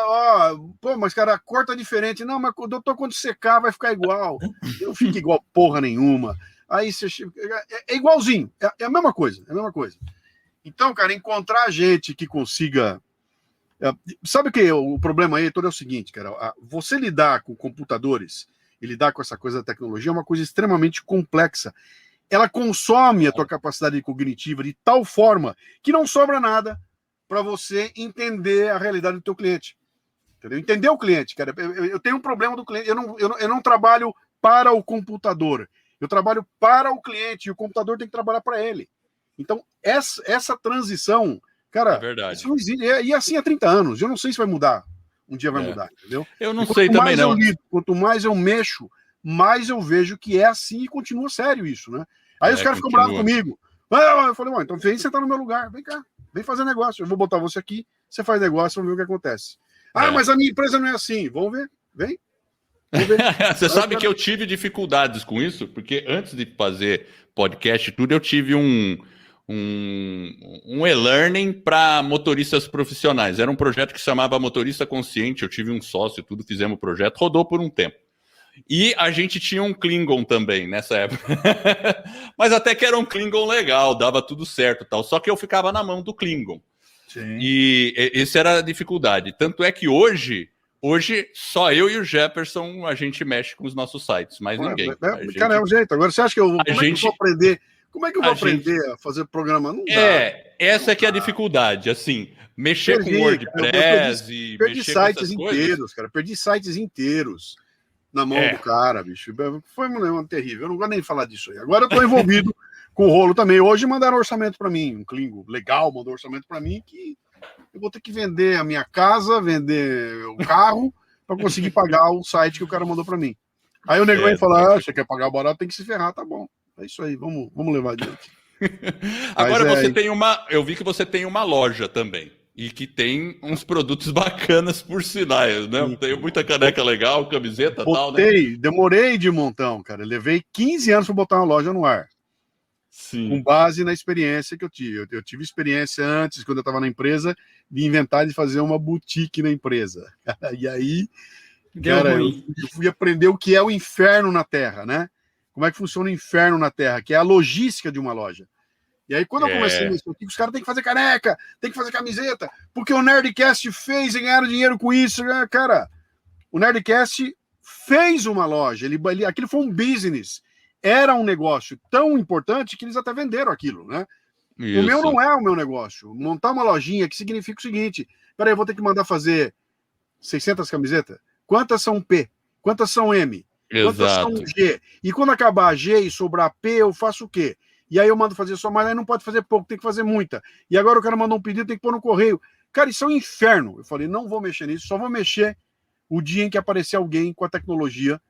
mas cara, a cor tá diferente. Não, mas doutor, quando secar vai ficar igual. Não fica igual porra nenhuma. Aí você... É igualzinho, é a mesma coisa, Então, cara, encontrar gente que consiga... Sabe que o problema aí todo é o seguinte, cara, você lidar com computadores e lidar com essa coisa da tecnologia é uma coisa extremamente complexa. Ela consome a tua capacidade cognitiva de tal forma que não sobra nada para você entender a realidade do teu cliente. Entendeu? Entender o cliente, cara. Eu tenho um problema do cliente, eu não trabalho para o computador, eu trabalho para o cliente e o computador tem que trabalhar para ele. Então, essa transição... Cara, é verdade. Isso não existe. E assim há 30 anos. Eu não sei se vai mudar um dia vai mudar, entendeu? Eu não sei também, não. Quanto mais eu mexo, mais eu vejo que é assim e continua sério isso, né? Aí os caras ficam bravos comigo. Eu falei, então vem sentar no meu lugar, vem cá, vem fazer negócio. Eu vou botar você aqui, você faz negócio, vamos ver o que acontece. Mas a minha empresa não é assim. Vamos ver, vem. Você sabe que eu tive dificuldades com isso, porque antes de fazer podcast e tudo, eu tive um e-learning para motoristas profissionais. Era um projeto que se chamava Motorista Consciente. Eu tive um sócio, tudo, fizemos o projeto, rodou por um tempo. E a gente tinha um Klingon também nessa época. Mas até que era um Klingon legal, dava tudo certo e tal. Só que eu ficava na mão do Klingon. Sim. E essa era a dificuldade. Tanto é que hoje só eu e o Jefferson a gente mexe com os nossos sites, mas ninguém. Cara, é um jeito. Agora você acha que como é que eu vou aprender? Como é que eu vou aprender a fazer programa? Não dá. Essa que é a dificuldade, assim, mexer com WordPress e perdi mexer sites com inteiros, cara. Perdi sites inteiros na mão do cara, bicho. Foi um terrível. Eu não gosto nem de falar disso aí. Agora eu tô envolvido com o rolo também. Hoje mandaram orçamento para mim, um Klingon legal mandou orçamento para mim que eu vou ter que vender a minha casa, vender o carro para conseguir pagar o site que o cara mandou para mim. Aí o negócio fala, você quer pagar barato, tem que se ferrar, tá bom. É isso aí, vamos levar adiante. Agora você tem eu vi que você tem uma loja também. E que tem uns produtos bacanas por sinal, né? Tem muita caneca legal, camiseta e tal, né? Demorei de montão, cara. Levei 15 anos para botar uma loja no ar. Sim. Com base na experiência que eu tive. Eu tive experiência antes, quando eu estava na empresa, de inventar de fazer uma boutique na empresa. E aí, cara, eu fui aprender o que é o inferno na Terra, né? Como é que funciona o inferno na Terra, que é a logística de uma loja. E aí, quando eu comecei nisso aqui, os caras têm que fazer caneca, tem que fazer camiseta, porque o Nerdcast fez e ganharam dinheiro com isso. Cara, o Nerdcast fez uma loja, aquilo foi um business. Era um negócio tão importante que eles até venderam aquilo, né? Isso. O meu não é o meu negócio. Montar uma lojinha que significa o seguinte, peraí, eu vou ter que mandar fazer 600 camisetas? Quantas são P? Quantas são M? Quantas são G? E quando acabar a G e sobrar P, eu faço o quê? E aí eu mando fazer só, mas aí não pode fazer pouco, tem que fazer muita. E agora o cara mandou um pedido, tem que pôr no correio. Cara, isso é um inferno. Eu falei, não vou mexer nisso, só vou mexer o dia em que aparecer alguém com a tecnologia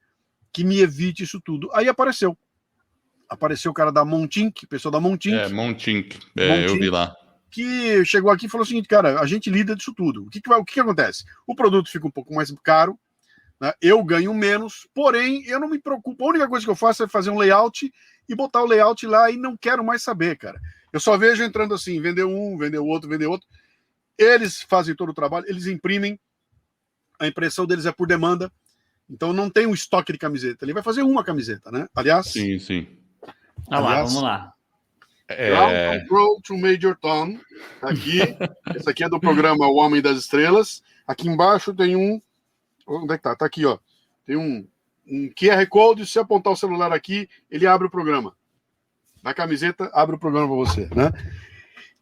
que me evite isso tudo. Aí apareceu. Apareceu o cara da Montink, pessoa da Montink. Montink, eu vi lá. Que chegou aqui e falou o seguinte, cara, a gente lida disso tudo. O que acontece? O produto fica um pouco mais caro, né? Eu ganho menos, porém, eu não me preocupo. A única coisa que eu faço é fazer um layout e botar o layout lá e não quero mais saber, cara. Eu só vejo entrando assim, vender um, vender o outro, vender outro. Eles fazem todo o trabalho, eles imprimem, a impressão deles é por demanda, então não tem um estoque de camiseta. Ele vai fazer uma camiseta, né? Aliás... Sim. Vamos lá. Ground Control to Major Tom. Aqui, esse aqui é do programa O Homem das Estrelas. Aqui embaixo tem um... Onde é que tá? Tá aqui, ó. Tem um QR Code, se você apontar o celular aqui, ele abre o programa. Na camiseta, abre o programa para você, né?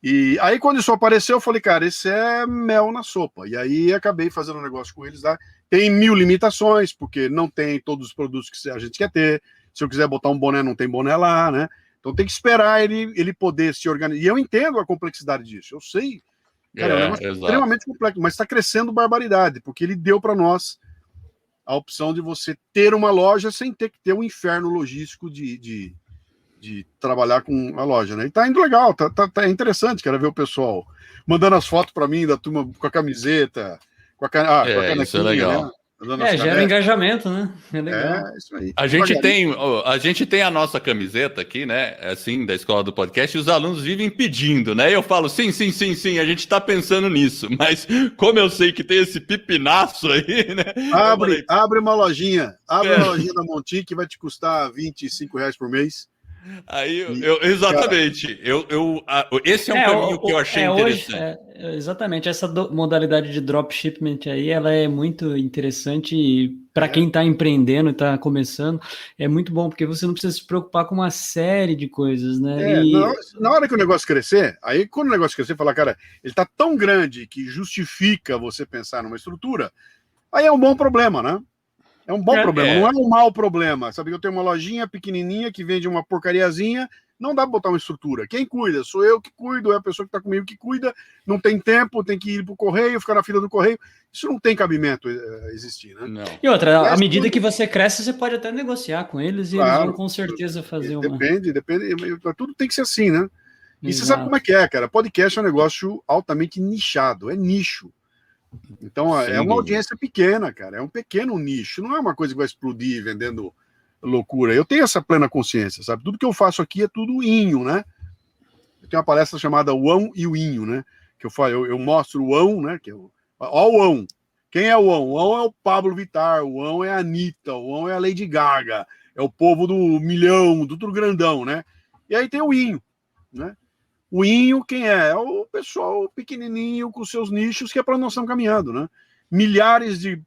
E aí, quando isso apareceu, eu falei, cara, esse é mel na sopa. E aí, acabei fazendo um negócio com eles lá. Tem 1000 limitações, porque não tem todos os produtos que a gente quer ter. Se eu quiser botar um boné, não tem boné lá, né? Então, tem que esperar ele poder se organizar. E eu entendo a complexidade disso. Eu sei. Cara, é um negócio extremamente complexo, mas está crescendo barbaridade, porque ele deu para nós a opção de você ter uma loja sem ter que ter um inferno logístico de trabalhar com a loja, né? E tá indo legal, tá interessante, quero ver o pessoal mandando as fotos para mim da turma com a camiseta, com a canequinha, isso é legal. Né? Gera engajamento, né? É legal. Isso aí. A gente tem a nossa camiseta aqui, né? Assim, da Escola do Podcast, e os alunos vivem pedindo, né? E eu falo, sim, a gente tá pensando nisso, mas como eu sei que tem esse pipinaço aí, né? Abre uma lojinha da Monti que vai te custar R$25 por mês. Aí, exatamente. Esse é um caminho que eu achei interessante. Exatamente. Essa modalidade de dropshipment aí, ela é muito interessante e para quem está empreendendo e está começando, é muito bom, porque você não precisa se preocupar com uma série de coisas, né? Na hora que o negócio crescer, aí quando o negócio crescer, falar, cara, ele está tão grande que justifica você pensar numa estrutura, aí é um bom problema, né? É um bom problema, não é um mau problema. Sabe que eu tenho uma lojinha pequenininha que vende uma porcariazinha, Não dá para botar uma estrutura. Quem cuida? Sou eu que cuido, é a pessoa que está comigo que cuida, não tem tempo, tem que ir para o correio, ficar na fila do correio. Isso não tem cabimento existir, né? Não. E outra, à medida que você cresce, você pode até negociar com eles e eles vão com certeza fazer uma... Depende, tudo tem que ser assim, né? E você sabe como é que é, cara. Podcast é um negócio altamente nichado, é nicho. Então, é uma audiência pequena, cara. É um pequeno nicho. Não é uma coisa que vai explodir vendendo loucura. Eu tenho essa plena consciência, sabe? Tudo que eu faço aqui é tudo inho, né? Eu tenho uma palestra chamada O Ão e o Inho, né? Que eu mostro o Ão, né? Ó o Ão. Quem é o Ão? O Ão é o Pablo Vittar, o Ão é a Anitta, o Ão é a Lady Gaga, é o povo do milhão, do tudo grandão, né? E aí tem o Inho, né? O Inho, quem é? É o pessoal pequenininho com seus nichos, que é para nós estamos caminhando, né? Milhares de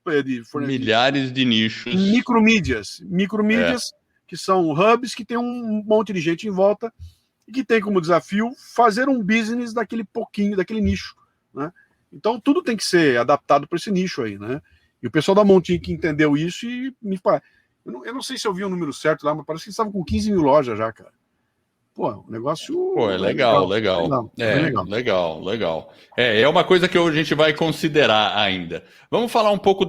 nichos. Micromídias, que são hubs que tem um monte de gente em volta e que tem como desafio fazer um business daquele pouquinho, daquele nicho, né? Então tudo tem que ser adaptado para esse nicho aí, né? E o pessoal da Montinho que entendeu isso e eu não sei se eu vi o número certo lá, mas parece que eles estavam com 15 mil lojas já, cara. Pô, o negócio... Pô, é legal. É uma coisa que a gente vai considerar ainda. Vamos falar um pouco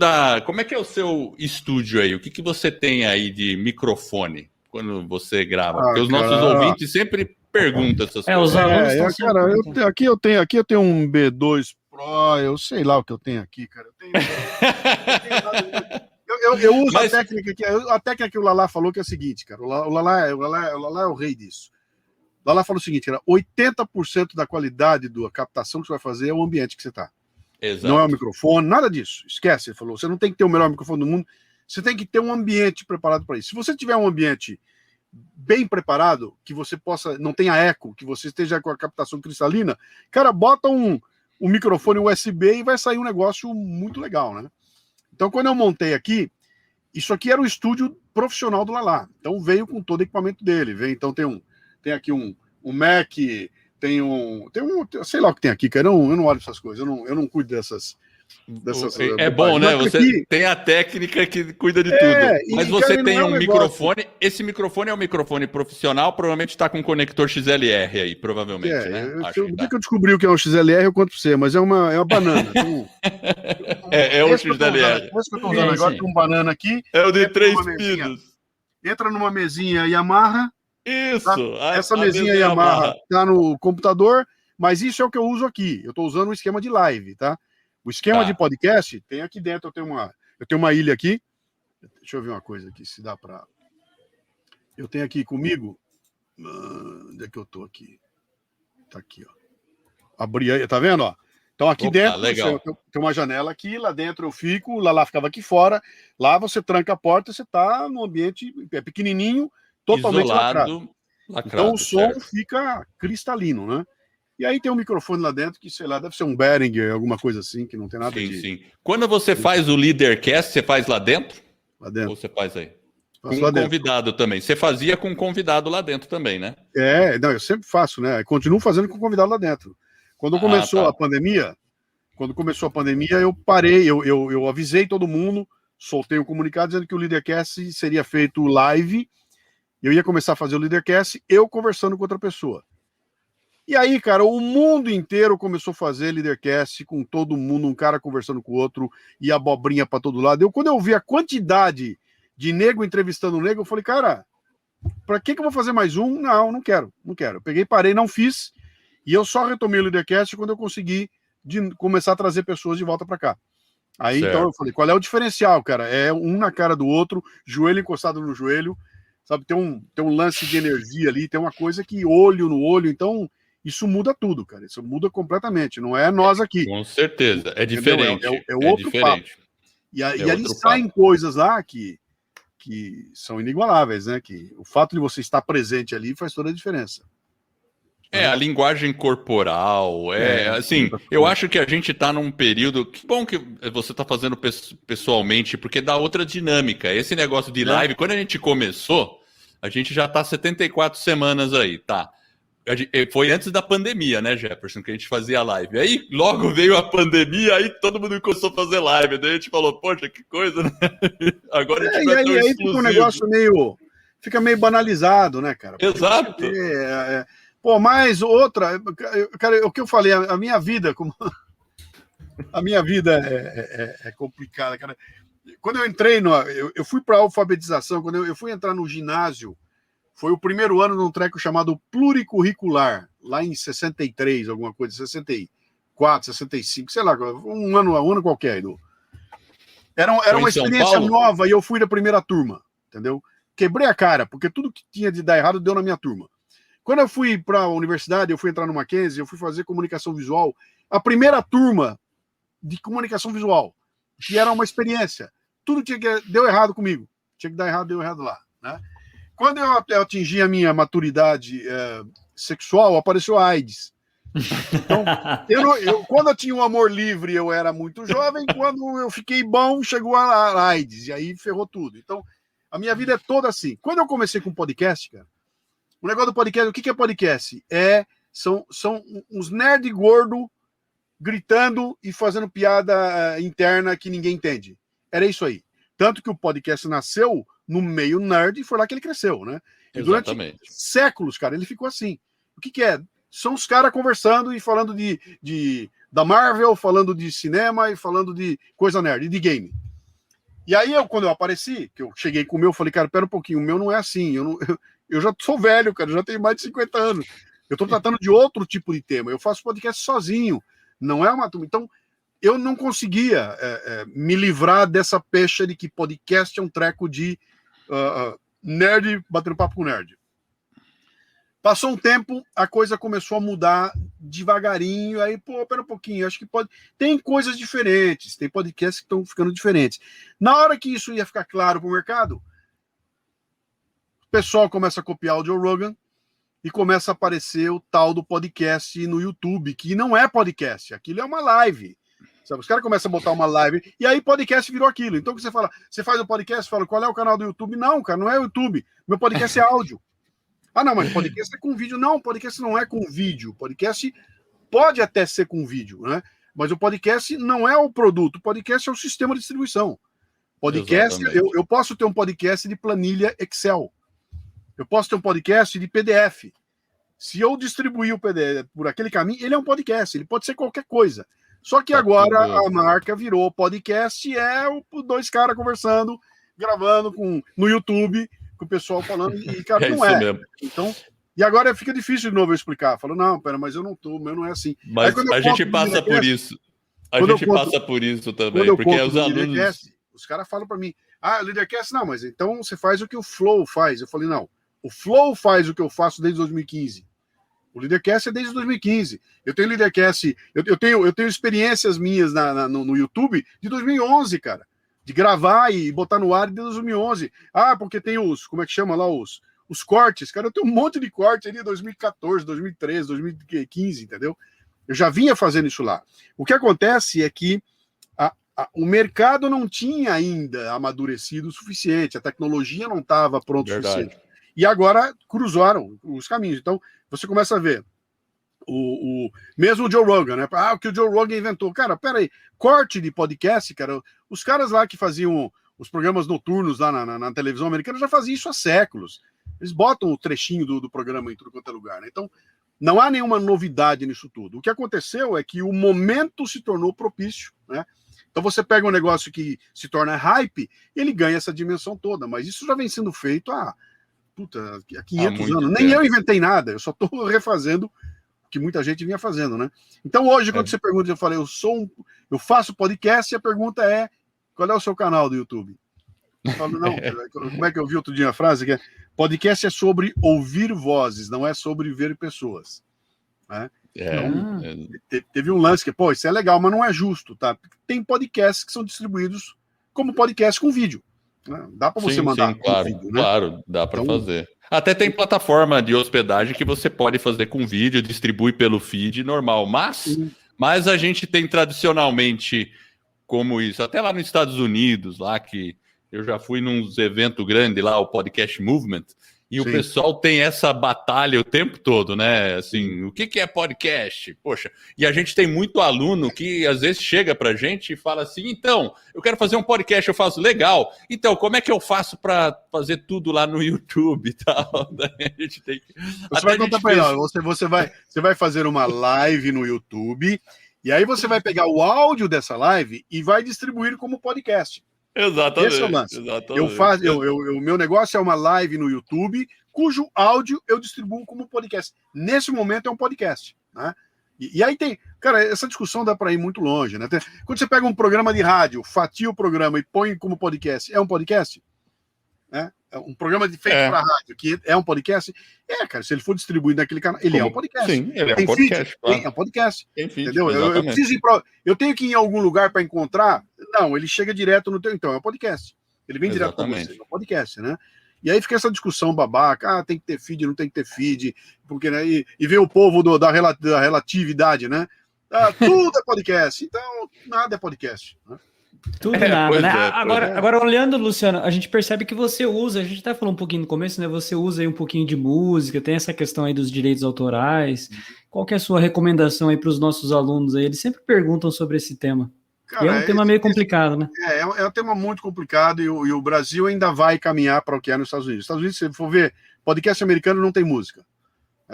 como é que é o seu estúdio aí? O que você tem aí de microfone quando você grava? Porque os nossos ouvintes sempre perguntam essas coisas. Os alunos cara, aqui eu tenho um B2 Pro, eu sei lá o que eu tenho aqui, cara. Eu uso a técnica que o Lala falou, que é a seguinte, cara. O Lala é o rei disso. Lá falou o seguinte, cara, 80% da qualidade da captação que você vai fazer é o ambiente que você está. Não é o microfone, nada disso. Esquece, ele falou. Você não tem que ter o melhor microfone do mundo, você tem que ter um ambiente preparado para isso. Se você tiver um ambiente bem preparado, que você possa, não tenha eco, que você esteja com a captação cristalina, cara, bota um microfone USB e vai sair um negócio muito legal, né? Então, quando eu montei aqui, isso aqui era o estúdio profissional do Lala. Então, veio com todo o equipamento dele. Então, tem aqui um Mac, tem sei lá o que tem aqui, cara. Eu não olho essas coisas, eu não cuido dessas é bom, né? Você aqui tem a técnica que cuida de tudo. Mas você tem um microfone. Esse microfone é um microfone profissional, provavelmente está com um conector XLR aí, provavelmente, né? O dia que eu descobri o que é um XLR, eu conto para você, mas é uma banana. É um XLR. Esse que eu estou usando agora, tem um banana aqui. É o de 3 pinos. Entra numa mesinha Yamaha. Isso! Tá? Essa mesinha Yamaha está no computador, mas isso é o que eu uso aqui. Eu estou usando um esquema de live, tá? O esquema de podcast tem aqui dentro. Eu tenho uma ilha aqui. Deixa eu ver uma coisa aqui, se dá para. Eu tenho aqui comigo. Onde é que eu estou aqui? Tá aqui, ó. Abri aí, tá vendo, ó? Então aqui dentro tem uma janela aqui, lá dentro eu fico, lá ficava aqui fora. Lá você tranca a porta, você está num ambiente pequenininho, totalmente isolado, lacrado. Então o som fica cristalino, né? E aí tem um microfone lá dentro que, sei lá, deve ser um Behringer, alguma coisa assim, que não tem nada de... Sim. Quando você faz o Leadercast, você faz lá dentro? Lá dentro. Ou você faz aí? Faço com um convidado também. Você fazia com um convidado lá dentro também, né? Não, eu sempre faço, né? Continuo fazendo com o convidado lá dentro. Quando começou a pandemia, eu parei, eu avisei todo mundo, soltei um comunicado dizendo que o Leadercast seria feito live. Eu ia começar a fazer o Leadercast, eu conversando com outra pessoa. E aí, cara, o mundo inteiro começou a fazer Leadercast com todo mundo, um cara conversando com o outro, e abobrinha para todo lado. Quando eu vi a quantidade de nego entrevistando o nego, eu falei, cara, para que eu vou fazer mais um? Não quero. Eu peguei, parei, não fiz, e eu só retomei o Leadercast quando eu consegui começar a trazer pessoas de volta para cá. Aí, então, eu falei, qual é o diferencial, cara? É um na cara do outro, joelho encostado no joelho, sabe? Tem um lance de energia ali, tem uma coisa que olho no olho, então... Isso muda tudo, cara. Isso muda completamente. Não é nós aqui. Com certeza. É diferente. É outro papo. E ali saem coisas lá que são inigualáveis, né? Que o fato de você estar presente ali faz toda a diferença. A linguagem corporal. Assim, eu acho que a gente está num período... Que bom que você está fazendo pessoalmente, porque dá outra dinâmica. Esse negócio de live, quando a gente começou, a gente já está 74 semanas aí, tá? Foi antes da pandemia, né, Jefferson, que a gente fazia live. Aí logo veio a pandemia, aí todo mundo começou a fazer live. Daí a gente falou, poxa, que coisa, né? Agora a gente vai ter aí fica um negócio fica meio banalizado, né, cara? Exato. Pô, mais outra, cara, o que eu falei, a minha vida, a minha vida é complicada, cara. Quando eu entrei, eu fui para a alfabetização, quando eu fui entrar no ginásio, foi o primeiro ano num treco chamado pluricurricular, lá em 63, alguma coisa, 64, 65, sei lá, um ano qualquer. Era uma experiência nova e eu fui da primeira turma, entendeu? Quebrei a cara, porque tudo que tinha de dar errado deu na minha turma. Quando eu fui para a universidade, eu fui entrar no Mackenzie, eu fui fazer comunicação visual, a primeira turma de comunicação visual, que era uma experiência, tudo deu errado comigo, tinha que dar errado, deu errado lá, né? Quando eu atingi a minha maturidade sexual, apareceu a AIDS. Então, quando eu tinha um amor livre, eu era muito jovem. Quando eu fiquei bom, chegou a AIDS. E aí ferrou tudo. Então, a minha vida é toda assim. Quando eu comecei com podcast, cara, o negócio do podcast, o que é podcast? São uns nerd gordo gritando e fazendo piada interna que ninguém entende. Era isso aí. Tanto que o podcast nasceu no meio nerd e foi lá que ele cresceu, né? E durante séculos, cara, ele ficou assim. O que é? São os caras conversando e falando da Marvel, falando de cinema e falando de coisa nerd, de game. E aí, quando eu apareci, que eu cheguei com o meu, falei, cara, pera um pouquinho, o meu não é assim. Eu já sou velho, cara, eu já tenho mais de 50 anos. Eu tô tratando de outro tipo de tema. Eu faço podcast sozinho, não é uma turma. Então, eu não conseguia me livrar dessa pecha de que podcast é um treco de nerd batendo papo com nerd. Passou um tempo, a coisa começou a mudar devagarinho, aí, pera um pouquinho, acho que tem coisas diferentes, tem podcasts que estão ficando diferentes. Na hora que isso ia ficar claro para o mercado, o pessoal começa a copiar o Joe Rogan e começa a aparecer o tal do podcast no YouTube, que não é podcast, aquilo é uma live. Sabe? Os caras começam a botar uma live, e aí podcast virou aquilo. Então, o que você fala? Você faz o podcast, fala, qual é o canal do YouTube? Não, cara, não é o YouTube. Meu podcast é áudio. Ah, não, mas podcast é com vídeo. Não, podcast não é com vídeo. Podcast pode até ser com vídeo, né? Mas o podcast não é o produto. O podcast é o sistema de distribuição. Podcast, eu posso ter um podcast de planilha Excel. Eu posso ter um podcast de PDF. Se eu distribuir o PDF por aquele caminho, ele é um podcast. Ele pode ser qualquer coisa. Só que agora a marca virou podcast, dois caras conversando, gravando no YouTube, com o pessoal falando, e cara, não é. Mesmo. Então, e agora fica difícil de novo eu explicar. Falo, não, pera, mas eu não tô, o meu não é assim. Mas a gente passa por isso. A gente passa por isso também, porque os alunos... Os caras falam para mim, Leadercast, não, mas então você faz o que o Flow faz. Eu falei, não, o Flow faz o que eu faço desde 2015. O Leadercast é desde 2015. Eu tenho Leadercast, eu tenho experiências minhas no YouTube de 2011, cara. De gravar e botar no ar de 2011. Porque tem como é que chama lá, os cortes. Cara, eu tenho um monte de corte ali de 2014, 2013, 2015, entendeu? Eu já vinha fazendo isso lá. O que acontece é que o mercado não tinha ainda amadurecido o suficiente, a tecnologia não estava pronta o suficiente. E agora cruzaram os caminhos. Então, você começa a ver mesmo o Joe Rogan, né? O que o Joe Rogan inventou. Cara, peraí, corte de podcast, cara, os caras lá que faziam os programas noturnos lá na televisão americana já faziam isso há séculos. Eles botam o trechinho do programa em tudo quanto é lugar, né? Então, não há nenhuma novidade nisso tudo. O que aconteceu é que o momento se tornou propício, né? Então você pega um negócio que se torna hype, ele ganha essa dimensão toda, mas isso já vem sendo feito há 500 anos. Nem eu inventei nada, eu só estou refazendo o que muita gente vinha fazendo, né? Então hoje, quando você pergunta, eu falei, eu faço podcast, e a pergunta é, qual é o seu canal do YouTube? Eu falo, não, como é que eu vi outro dia a frase? Que podcast é sobre ouvir vozes, não é sobre ver pessoas. Né? Então, teve um lance que, isso é legal, mas não é justo, tá? Tem podcasts que são distribuídos como podcast com vídeo. Né? Dá para você mandar claro, vídeo, né? Claro, dá para fazer. Até tem plataforma de hospedagem que você pode fazer com vídeo, distribui pelo feed normal, mas a gente tem tradicionalmente como isso, até lá nos Estados Unidos, lá que eu já fui num evento grande lá, o Podcast Movement, E o Sim. pessoal tem essa batalha o tempo todo, né? Assim, o que é podcast? Poxa, e a gente tem muito aluno que às vezes chega pra gente e fala assim: então, eu quero fazer um podcast, eu faço legal. Então, como é que eu faço para fazer tudo lá no YouTube e tal? Daí a gente tem que. Você vai contar para ele, você vai fazer uma live no YouTube, e aí você vai pegar o áudio dessa live e vai distribuir como podcast. Exatamente. Esse é o lance. Exatamente. O meu negócio é uma live no YouTube, cujo áudio eu distribuo como podcast. Nesse momento é um podcast, né? E aí tem, cara, essa discussão dá para ir muito longe, né? Quando você pega um programa de rádio, fatia o programa e põe como podcast, é um podcast? Né? É um programa feito para rádio, que é um podcast? Cara, se ele for distribuído naquele canal, ele é um podcast. Sim, ele é tem um podcast. Feed? Claro. É um podcast. Tem feed, entendeu? Eu tenho que ir em algum lugar para encontrar? Não, ele chega direto no teu. Então, é um podcast. Ele vem direto para você, é um podcast, né? E aí fica essa discussão babaca, tem que ter feed, não tem que ter feed, porque, né, e vem o povo da relatividade, né? Tudo é podcast, então nada é podcast, né? Tudo nada, né? Agora, olhando, Luciano, a gente percebe que você usa, a gente até falou um pouquinho no começo, né? Você usa aí um pouquinho de música, tem essa questão aí dos direitos autorais. Qual que é a sua recomendação aí para os nossos alunos aí? Eles sempre perguntam sobre esse tema. Cara, e é um tema meio complicado, né? É um tema muito complicado e o Brasil ainda vai caminhar para o que é nos Estados Unidos. Nos Estados Unidos, se você for ver, podcast americano não tem música.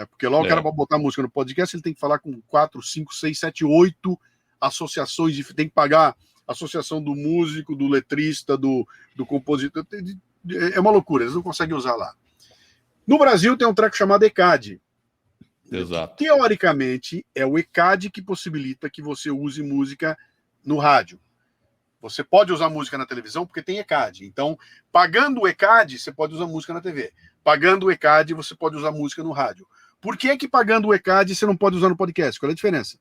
Porque lá o cara, para botar música no podcast, ele tem que falar com 4, 5, 6, 7, 8 associações, tem que pagar a associação do músico, do letrista, do compositor. É uma loucura, eles não conseguem usar lá. No Brasil tem um treco chamado ECAD. Exato. Teoricamente, é o ECAD que possibilita que você use música no rádio. Você pode usar música na televisão porque tem ECAD. Então, pagando o ECAD, você pode usar música na TV. Pagando o ECAD, você pode usar música no rádio. Por que pagando o ECAD você não pode usar no podcast? Qual é a diferença?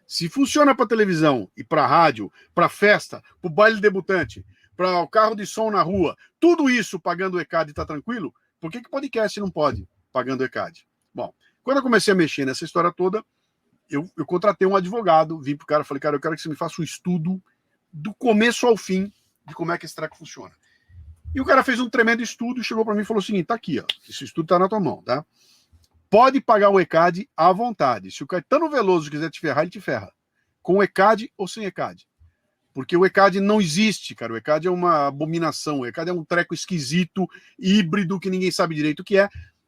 Se funciona para televisão e para rádio, para festa, para o baile debutante, para o carro de som na rua, tudo isso pagando o ECAD está tranquilo, por que podcast não pode pagando o ECAD? Bom, quando eu comecei a mexer nessa história toda, eu contratei um advogado, vim pro cara e falei, cara, eu quero que você me faça um estudo do começo ao fim de como é que esse treco funciona. E o cara fez um tremendo estudo e chegou para mim e falou o seguinte, tá aqui, ó, esse estudo tá na tua mão, tá? Pode pagar o ECAD à vontade. Se o Caetano Veloso quiser te ferrar, ele te ferra. Com ECAD ou sem ECAD. Porque o ECAD não existe, cara. O ECAD é uma abominação. O ECAD é um treco esquisito, híbrido, que ninguém sabe direito o que é,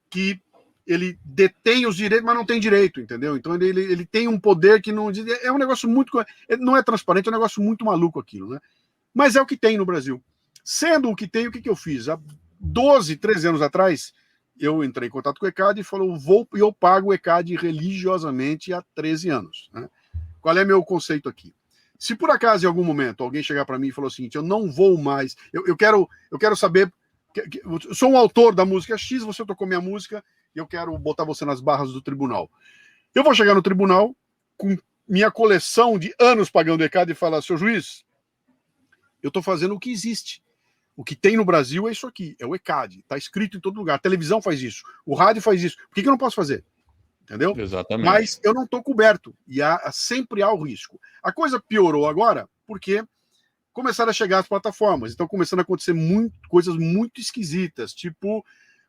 que ele detém os direitos, mas não tem direito, entendeu? Então ele tem um poder que não... É um negócio muito... Não é transparente, é um negócio muito maluco aquilo, né? Mas é o que tem no Brasil. Sendo o que tem, o que eu fiz? Há 12, 13 anos atrás, eu entrei em contato com o ECAD e falou, eu pago o ECAD religiosamente há 13 anos. Né? Qual é meu conceito aqui? Se por acaso, em algum momento, alguém chegar para mim e falar o seguinte, eu não vou mais, eu quero saber, eu sou um autor da música X, você tocou minha música, e eu quero botar você nas barras do tribunal. Eu vou chegar no tribunal com minha coleção de anos pagando ECAD e falar, seu juiz, eu estou fazendo o que existe. O que tem no Brasil é isso aqui, é o ECAD. Está escrito em todo lugar. A televisão faz isso, o rádio faz isso. Por que eu não posso fazer? Entendeu? Exatamente. Mas eu não estou coberto. E sempre há o risco. A coisa piorou agora porque começaram a chegar as plataformas. Então começando a acontecer coisas muito esquisitas, tipo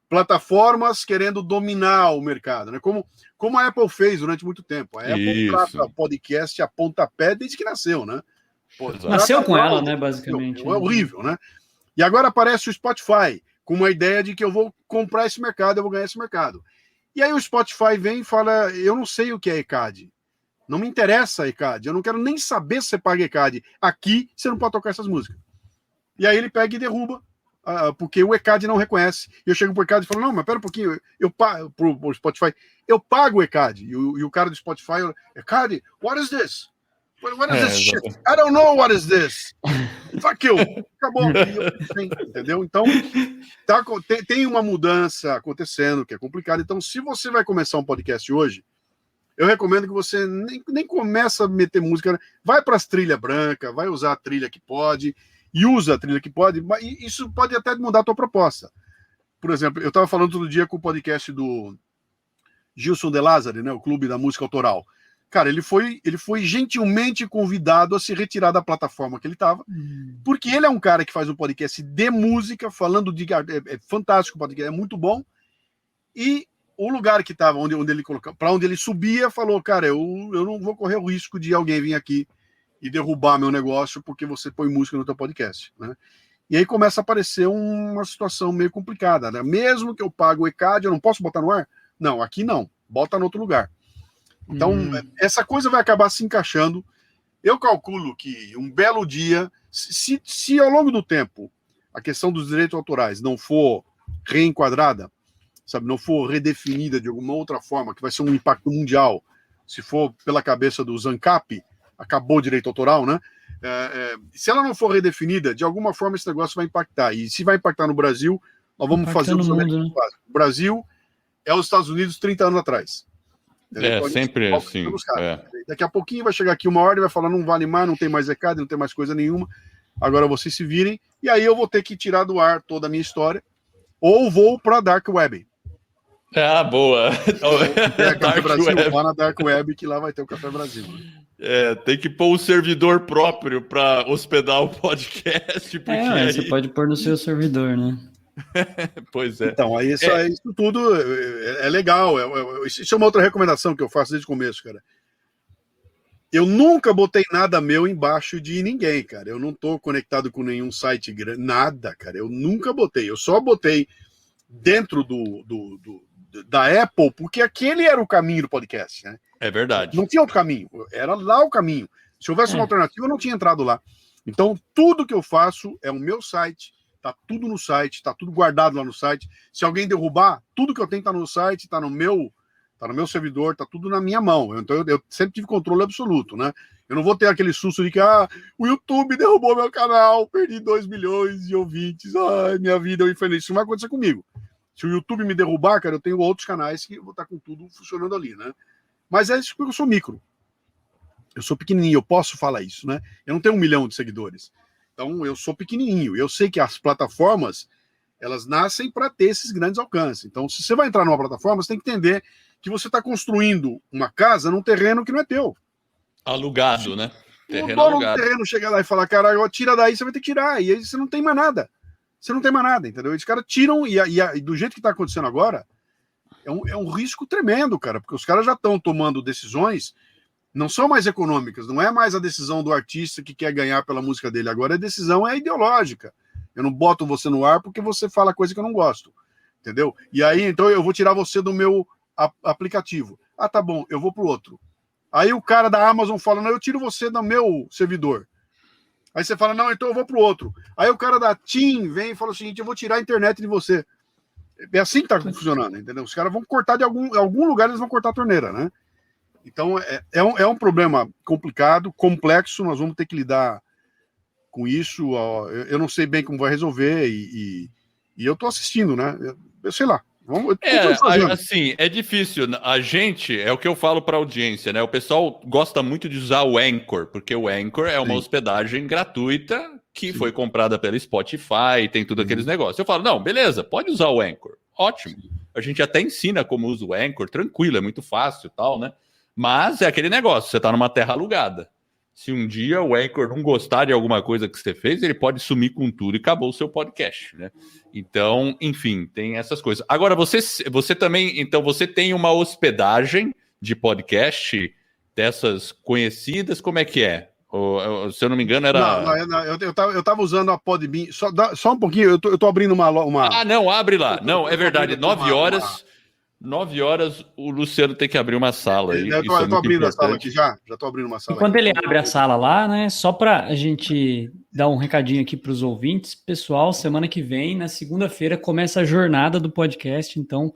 plataformas querendo dominar o mercado, né? Como a Apple fez durante muito tempo. A Apple trata podcast a pontapé desde que nasceu, né? Nasceu com ela, né, basicamente. É horrível, né? E agora aparece o Spotify, com uma ideia de que eu vou comprar esse mercado, eu vou ganhar esse mercado. E aí o Spotify vem e fala, eu não sei o que é ECAD. Não me interessa ECAD, eu não quero nem saber se você paga ECAD. Aqui você não pode tocar essas músicas. E aí ele pega e derruba, porque o ECAD não reconhece. E eu chego pro ECAD e falo, não, mas pera um pouquinho, eu pago pro Spotify, eu pago o ECAD. E o cara do Spotify, ECAD, what is this? What is this shit? I don't know what is this. Fuck you. Acabou. Entendeu? Então, tem uma mudança acontecendo que é complicada. Então, se você vai começar um podcast hoje, eu recomendo que você nem começa a meter música. Vai para as trilhas brancas, vai usar a trilha que pode, e usa a trilha que pode. E isso pode até mudar a tua proposta. Por exemplo, eu estava falando todo dia com o podcast do Gilson De Lázari, né, o Clube da Música Autoral. Cara, ele foi gentilmente convidado a se retirar da plataforma que ele estava, porque ele é um cara que faz um podcast de música, falando de... É fantástico o podcast, é muito bom. E o lugar que estava, onde ele colocou, para onde ele subia, falou, cara, eu não vou correr o risco de alguém vir aqui e derrubar meu negócio porque você põe música no teu podcast, né? E aí começa a aparecer uma situação meio complicada, né? Mesmo que eu pague o ECAD, eu não posso botar no ar? Não, aqui não, bota no outro lugar. Então, essa coisa vai acabar se encaixando. Eu calculo que um belo dia, se ao longo do tempo a questão dos direitos autorais não for reenquadrada, sabe, não for redefinida de alguma outra forma, que vai ser um impacto mundial, se for pela cabeça do ANCAP, acabou o direito autoral, né? Se ela não for redefinida, de alguma forma esse negócio vai impactar. E se vai impactar no Brasil, nós vamos fazer o mundo, né? O Brasil é os Estados Unidos 30 anos atrás. Então, sempre assim. Daqui a pouquinho vai chegar aqui uma hora e vai falar, não vale mais, não tem mais ECAD, não tem mais coisa nenhuma. Agora vocês se virem. E aí eu vou ter que tirar do ar toda a minha história. Ou vou para a Dark Web. Ah, boa. Café Brasil, lá na Dark Web, que lá vai ter o Café Brasil. Tem que pôr um servidor próprio para hospedar o podcast. Porque aí... você pode pôr no seu servidor, né? Pois é. Então, aí isso tudo é legal. Isso é uma outra recomendação que eu faço desde o começo, cara. Eu nunca botei nada meu embaixo de ninguém, cara. Eu não tô conectado com nenhum site grande, nada, cara. Eu nunca botei. Eu só botei dentro da Apple, porque aquele era o caminho do podcast, né? É verdade. Não tinha outro caminho. Era lá o caminho. Se houvesse uma alternativa, eu não tinha entrado lá. Então, tudo que eu faço é o meu site. Tá tudo no site, tá tudo guardado lá no site. Se alguém derrubar, tudo que eu tenho tá no site, tá no meu servidor, tá tudo na minha mão. Então eu sempre tive controle absoluto, né? Eu não vou ter aquele susto de que o YouTube derrubou meu canal, perdi 2 milhões de ouvintes, minha vida é um inferno. Isso não vai acontecer comigo. Se o YouTube me derrubar, cara, eu tenho outros canais que eu vou estar com tudo funcionando ali, né? Mas é isso porque eu sou micro. Eu sou pequenininho, eu posso falar isso, né? Eu não tenho 1 milhão de seguidores. Então, eu sou pequenininho. Eu sei que as plataformas, elas nascem para ter esses grandes alcances. Então, se você vai entrar numa plataforma, você tem que entender que você está construindo uma casa num terreno que não é teu. Alugado, né? Terreno alugado. O terreno chega lá e fala, cara, tira daí, você vai ter que tirar. E aí você não tem mais nada. Você não tem mais nada, entendeu? Os caras tiram, e do jeito que está acontecendo agora, é um risco tremendo, cara, porque os caras já estão tomando decisões, não são mais econômicas, não é mais a decisão do artista que quer ganhar pela música dele, agora a decisão é ideológica. Eu não boto você no ar porque você fala coisa que eu não gosto, entendeu? E aí, então, eu vou tirar você do meu aplicativo. Ah, tá bom, eu vou pro outro. Aí o cara da Amazon fala, não, eu tiro você do meu servidor. Aí você fala, não, então eu vou pro outro. Aí o cara da TIM vem e fala o seguinte, eu vou tirar a internet de você. É assim que tá funcionando, entendeu? Os caras vão cortar de algum lugar, eles vão cortar a torneira, né? Então, é um problema complicado, complexo, nós vamos ter que lidar com isso. Eu não sei bem como vai resolver e eu tô assistindo, né? Eu sei lá. Assim, é difícil. A gente, é o que eu falo para a audiência, né? O pessoal gosta muito de usar o Anchor, porque o Anchor é uma hospedagem gratuita que foi comprada pela Spotify, tem tudo aqueles negócios. Eu falo, não, beleza, pode usar o Anchor. Ótimo. A gente até ensina como usa o Anchor, tranquilo, é muito fácil e tal, né? Mas é aquele negócio, você tá numa terra alugada. Se um dia o Anchor não gostar de alguma coisa que você fez, ele pode sumir com tudo e acabou o seu podcast, né? Então, enfim, tem essas coisas. Agora, você também, então, você tem uma hospedagem de podcast dessas conhecidas, como é que é? Se eu não me engano, era... Não, eu tava usando a Podbean, só um pouquinho, eu tô abrindo uma... Ah, não, abre lá. Não, é verdade, 9 horas... 9 horas, o Luciano tem que abrir uma sala. Eu tô abrindo a sala aqui já tô abrindo uma sala. Enquanto ele abre a sala lá, né, só para a gente dar um recadinho aqui para os ouvintes, pessoal, semana que vem, na segunda-feira, começa a jornada do podcast, então,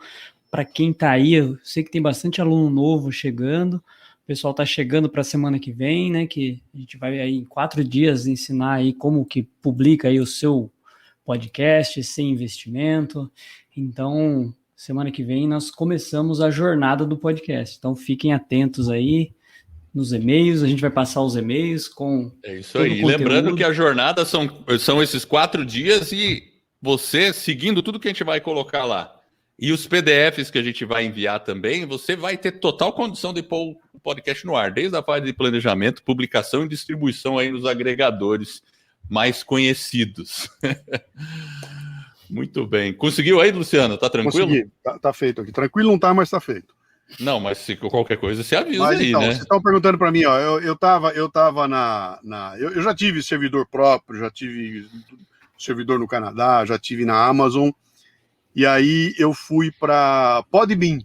para quem tá aí, eu sei que tem bastante aluno novo chegando, o pessoal tá chegando para a semana que vem, né, que a gente vai aí em 4 dias ensinar aí como que publica aí o seu podcast sem investimento, então... Semana que vem nós começamos a jornada do podcast. Então fiquem atentos aí nos e-mails. A gente vai passar os e-mails com. É isso aí. E lembrando que a jornada são esses 4 dias e você seguindo tudo que a gente vai colocar lá. E os PDFs que a gente vai enviar também, você vai ter total condição de pôr o podcast no ar, desde a fase de planejamento, publicação e distribuição aí nos agregadores mais conhecidos. Muito bem. Conseguiu aí, Luciano? Tá tranquilo? Consegui, tá feito aqui. Tranquilo não tá, mas tá feito. Não, mas se qualquer coisa você avisa mas, aí, então, né? Vocês estão perguntando para mim, ó, eu tava eu já tive servidor próprio, já tive servidor no Canadá, já tive na Amazon, e aí eu fui para Podbean.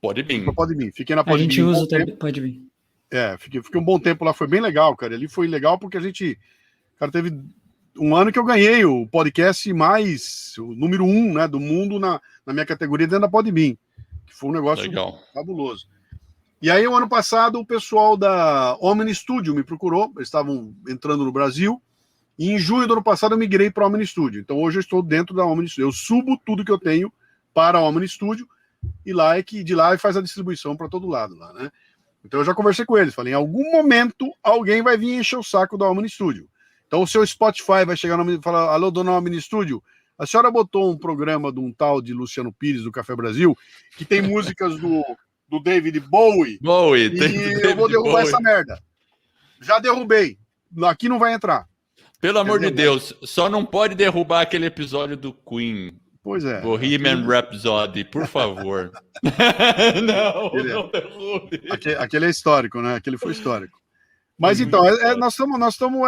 Podbean. Fiquei na Podbean. A gente usa também, Podbean. Fiquei um bom tempo lá, foi bem legal, cara. Ali foi legal porque a gente, cara, teve um ano que eu ganhei o podcast mais, o número 1, né, do mundo na minha categoria dentro da Podbean, que foi um negócio legal, fabuloso. E aí, o ano passado, o pessoal da Omni Studio me procurou, eles estavam entrando no Brasil, e em junho do ano passado eu migrei para a Omni Studio. Então, hoje eu estou dentro da Omni Studio. Eu subo tudo que eu tenho para a Omni Studio, e lá de lá faz a distribuição para todo lado lá, né? Então, eu já conversei com eles, falei, em algum momento, alguém vai vir encher o saco da Omni Studio. Então, o seu Spotify vai chegar e falar, alô, dona Omni Studio, a senhora botou um programa de um tal de Luciano Pires, do Café Brasil, que tem músicas do David Bowie, e eu vou derrubar essa merda. Já derrubei. Aqui não vai entrar. Pelo amor de Deus, só não pode derrubar aquele episódio do Queen. Pois é. Bohemian Rhapsody, por favor. Não derrube. Aquele é histórico, né? Aquele foi histórico. Mas então, nós estamos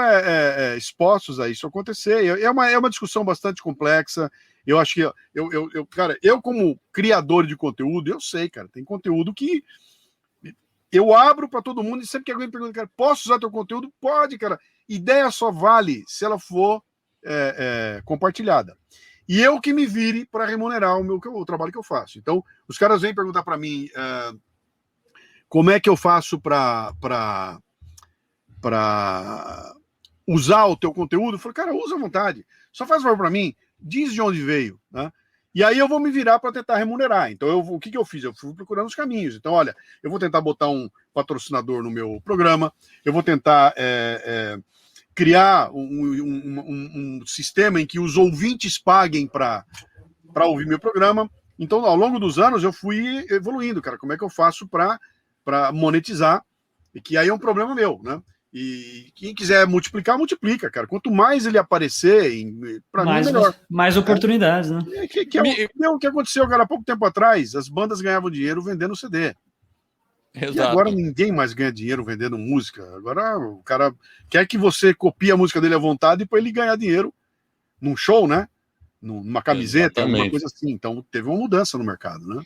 expostos a isso acontecer. É uma discussão bastante complexa. Eu acho que, cara, eu como criador de conteúdo, eu sei, cara, tem conteúdo que eu abro para todo mundo e sempre que alguém pergunta, cara, posso usar teu conteúdo? Pode, cara. Ideia só vale se ela for compartilhada. E eu que me vire para remunerar o trabalho que eu faço. Então, os caras vêm perguntar para mim como é que eu faço para usar o teu conteúdo. Eu falei, cara, usa à vontade. Só faz favor para mim, diz de onde veio, né? E aí eu vou me virar para tentar remunerar. Então, o que eu fiz? Eu fui procurando os caminhos. Então, olha, eu vou tentar botar um patrocinador no meu programa, eu vou tentar criar um sistema em que os ouvintes paguem para ouvir meu programa. Então, ao longo dos anos, eu fui evoluindo, cara. Como é que eu faço para monetizar? E que aí é um problema meu, né? E quem quiser multiplicar, multiplica, cara. Quanto mais ele aparecer, para mim é melhor. Mais oportunidades, né? O que aconteceu, cara, há pouco tempo atrás, as bandas ganhavam dinheiro vendendo CD. Exato. E agora ninguém mais ganha dinheiro vendendo música. Agora o cara quer que você copie a música dele à vontade para ele ganhar dinheiro num show, né? Numa camiseta, alguma coisa assim. Então teve uma mudança no mercado, né?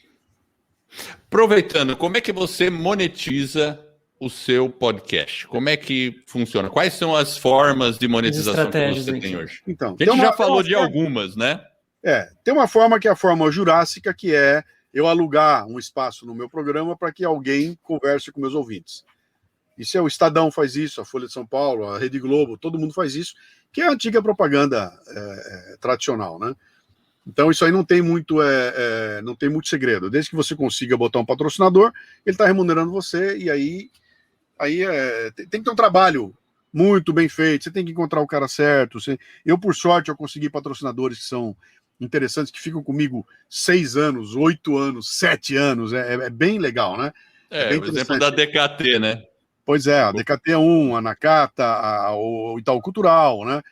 Aproveitando, como é que você monetiza o seu podcast? Como é que funciona? Quais são as formas de monetização que você tem hoje? Então, a gente já falou de algumas, né? Tem uma forma que é a forma jurássica, que é eu alugar um espaço no meu programa para que alguém converse com meus ouvintes. Isso o Estadão faz isso, a Folha de São Paulo, a Rede Globo, todo mundo faz isso, que é a antiga propaganda tradicional, né? Então isso aí não tem muito segredo. Desde que você consiga botar um patrocinador, ele está remunerando você, e aí tem que ter um trabalho muito bem feito, você tem que encontrar o cara certo. Eu, por sorte, eu consegui patrocinadores que são interessantes, que ficam comigo 6 anos, 8 anos, 7 anos, é bem legal, né? O exemplo da DKT, né? Pois é, a DKT1, a Nakata, o Itaú Cultural, né?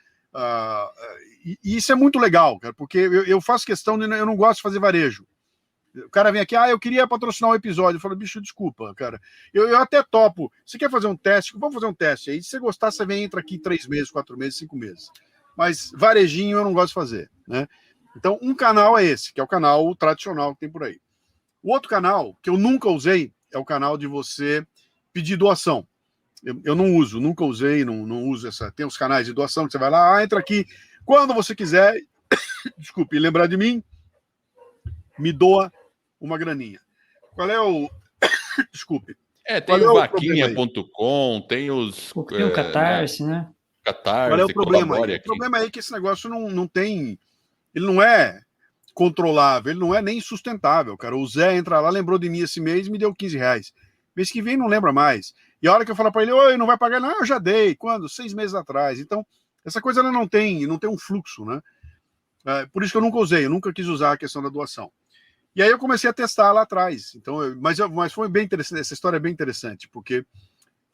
E isso é muito legal, cara, porque eu faço questão eu não gosto de fazer varejo. O cara vem aqui, eu queria patrocinar um episódio. Eu falo, bicho, desculpa, cara. Eu até topo. Você quer fazer um teste? Vamos fazer um teste aí. Se você gostar, você entra aqui 3 meses, 4 meses, 5 meses. Mas varejinho eu não gosto de fazer, né? Então, um canal é esse, que é o canal tradicional que tem por aí. O outro canal, que eu nunca usei, é o canal de você pedir doação. Eu não uso, nunca usei, não uso essa. Tem os canais de doação que você vai lá, entra aqui, quando você quiser, desculpe, lembrar de mim, me doa uma graninha. Qual é o... Desculpe. Tem o vaquinha.com, tem os... Tem o Catarse, né? Catarse, qual é o problema aí? O problema é que esse negócio não tem... Ele não é controlável, ele não é nem sustentável, cara. O Zé entra lá, lembrou de mim esse mês, me deu R$15. Mês que vem não lembra mais. E a hora que eu falar para ele, oi, não vai pagar? Não, eu já dei. Quando? 6 meses atrás. Então, essa coisa ela não tem um fluxo, né? Por isso que eu nunca usei, eu nunca quis usar a questão da doação. E aí eu comecei a testar lá atrás. Então, mas foi bem interessante, essa história é bem interessante, porque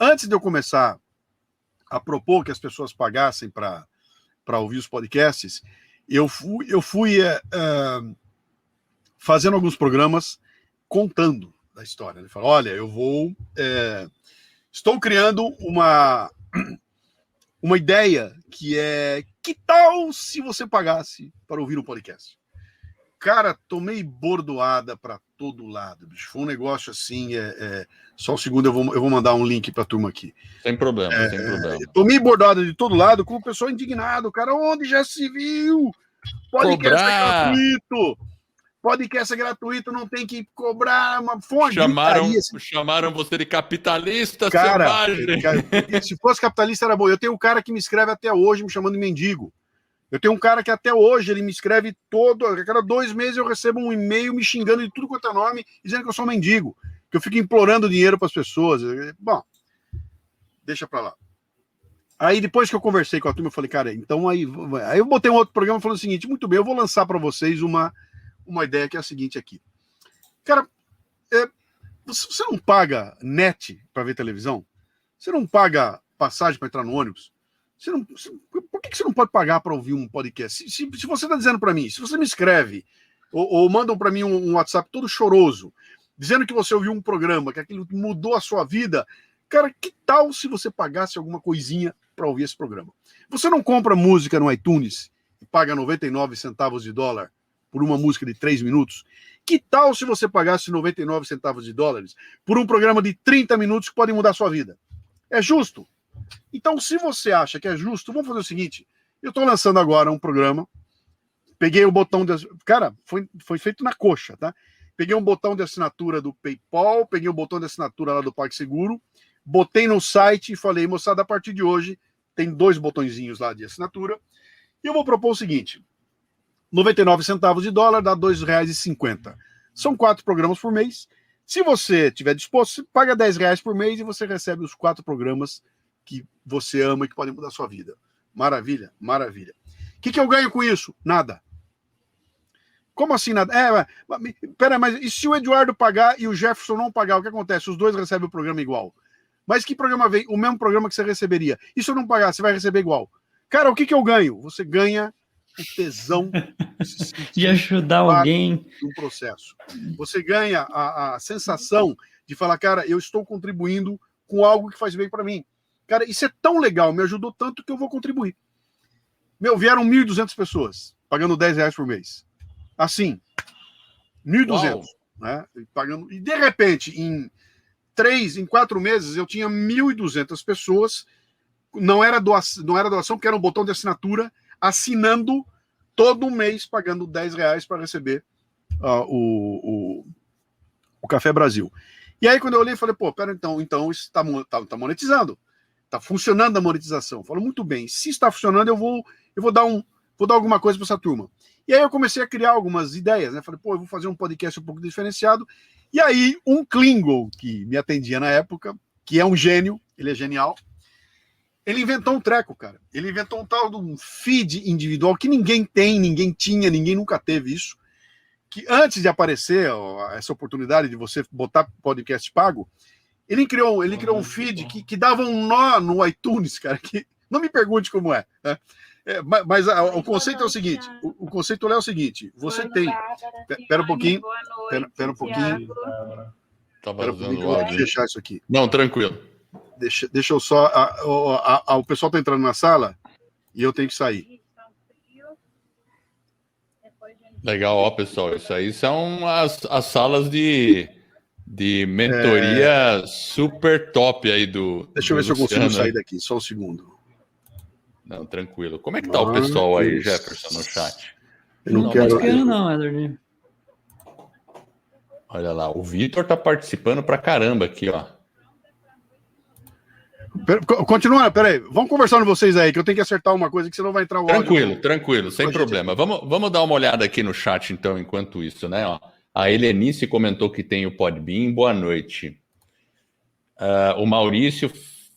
antes de eu começar a propor que as pessoas pagassem para ouvir os podcasts, eu fui fazendo alguns programas contando da história. Ele falou, olha, estou criando uma ideia que tal se você pagasse para ouvir um podcast? Cara, tomei bordoada para todo lado, bicho. Foi um negócio assim, só um segundo, eu vou mandar um link para a turma aqui. Sem problema, sem problema. Tomei bordoada de todo lado, com o pessoal indignado, cara, onde já se viu? Podcast é gratuito! Podcast é gratuito, não tem que cobrar uma fonte. Chamaram você de capitalista, cara, selvagem. Se fosse capitalista era bom. Eu tenho um cara que me escreve até hoje me chamando de mendigo. Eu tenho um cara que até hoje ele me escreve a cada 2 meses eu recebo um e-mail me xingando de tudo quanto é nome, dizendo que eu sou um mendigo, que eu fico implorando dinheiro para as pessoas. Bom, deixa para lá. Aí depois que eu conversei com a turma, eu falei, cara, então aí eu botei um outro programa falando o seguinte, muito bem, eu vou lançar para vocês uma ideia que é a seguinte aqui. Cara, você não paga net para ver televisão? Você não paga passagem para entrar no ônibus? Por que você não pode pagar para ouvir um podcast? Se você está dizendo para mim, se você me escreve ou mandam para mim um WhatsApp todo choroso, dizendo que você ouviu um programa, que aquilo mudou a sua vida, cara, que tal se você pagasse alguma coisinha para ouvir esse programa? Você não compra música no iTunes e paga 99 centavos de dólar por uma música de 3 minutos? Que tal se você pagasse 99 centavos de dólares por um programa de 30 minutos que pode mudar a sua vida? É justo? Então, se você acha que é justo, vamos fazer o seguinte. Eu estou lançando agora um programa. Peguei o botão... Cara, foi feito na coxa, tá? Peguei um botão de assinatura do PayPal, peguei um botão de assinatura lá do PagSeguro, botei no site e falei, moçada, a partir de hoje tem 2 botõezinhos lá de assinatura. E eu vou propor o seguinte. 99 centavos de dólar dá R$ 2,50. São 4 programas por mês. Se você estiver disposto, você paga R$10 por mês e você recebe os 4 programas que você ama e que podem mudar a sua vida. Maravilha, maravilha. O que eu ganho com isso? Nada. Como assim nada? Pera, mas e se o Eduardo pagar e o Jefferson não pagar, o que acontece? Os 2 recebem o programa igual. Mas que programa vem? O mesmo programa que você receberia. E se eu não pagar, você vai receber igual. Cara, o que eu ganho? Você ganha o tesão de ajudar alguém no processo. Você ganha a sensação de falar, cara, eu estou contribuindo com algo que faz bem para mim. Cara, isso é tão legal, me ajudou tanto que eu vou contribuir. Vieram 1.200 pessoas, pagando R$10 por mês. Assim, 1.200. Né? Pagando, e de repente, em 4 meses, eu tinha 1.200 pessoas, não era doação, porque era um botão de assinatura, assinando todo mês, pagando R$10 para receber o Café Brasil. E aí, quando eu olhei, falei, pô, pera, então isso está monetizando. Está funcionando a monetização. Falou, muito bem. Se está funcionando, eu vou dar alguma coisa para essa turma. E aí eu comecei a criar algumas ideias, né? Falei, pô, eu vou fazer um podcast um pouco diferenciado. E aí, um Klingon que me atendia na época, que é um gênio, ele é genial, ele inventou um treco, cara. Ele inventou um tal de um feed individual que ninguém tem, ninguém tinha, ninguém nunca teve isso. Que antes de aparecer essa oportunidade de você botar podcast pago, ele criou um feed que dava um nó no iTunes, cara, que não me pergunte como é, né? Mas o conceito é o seguinte, o conceito é o seguinte, você tem... Pera um pouquinho, pera um pouquinho. Tava usando eu vou fechar isso aqui. Não, tranquilo. Deixa eu só... o pessoal tá entrando na sala e eu tenho que sair. Legal, ó, pessoal, isso aí são as salas de mentoria super top aí do Deixa eu ver Luciano. Se eu consigo sair daqui, só um segundo. Não, tranquilo. Como é que tá o pessoal aí, Jefferson, no chat? Eu não quero... Não, Edward. Olha lá, o Vitor tá participando pra caramba aqui, ó. Continua, peraí. Vamos conversando vocês aí, que eu tenho que acertar uma coisa, que senão vai entrar o áudio. Tranquilo, sem problema. Vamos dar uma olhada aqui no chat, então, enquanto isso, né? Ó, a Helenice comentou que tem o Podbean. Boa noite. O Maurício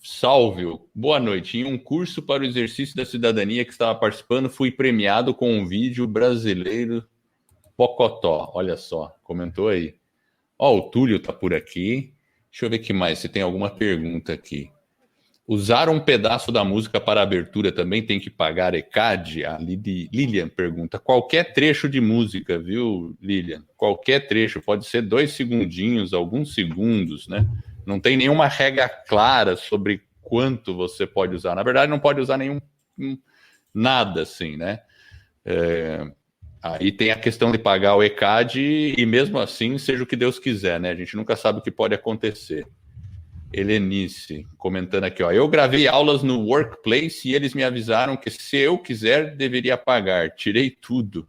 Salvio. Boa noite. Em um curso para o exercício da cidadania que estava participando, fui premiado com um vídeo brasileiro Pocotó, olha só, comentou aí. Ó, o Túlio tá por aqui. Deixa eu ver que mais, se tem alguma pergunta aqui. Usar um pedaço da música para abertura também tem que pagar ECAD? A Lilian pergunta. Qualquer trecho de música, viu, Lilian? Qualquer trecho, pode ser 2 segundinhos, alguns segundos, né? Não tem nenhuma regra clara sobre quanto você pode usar. Na verdade, não pode usar nada assim, né? Aí tem a questão de pagar o ECAD e mesmo assim, seja o que Deus quiser, né? A gente nunca sabe o que pode acontecer. Helenice, comentando aqui, ó. Eu gravei aulas no Workplace e eles me avisaram que se eu quiser, deveria pagar. Tirei tudo.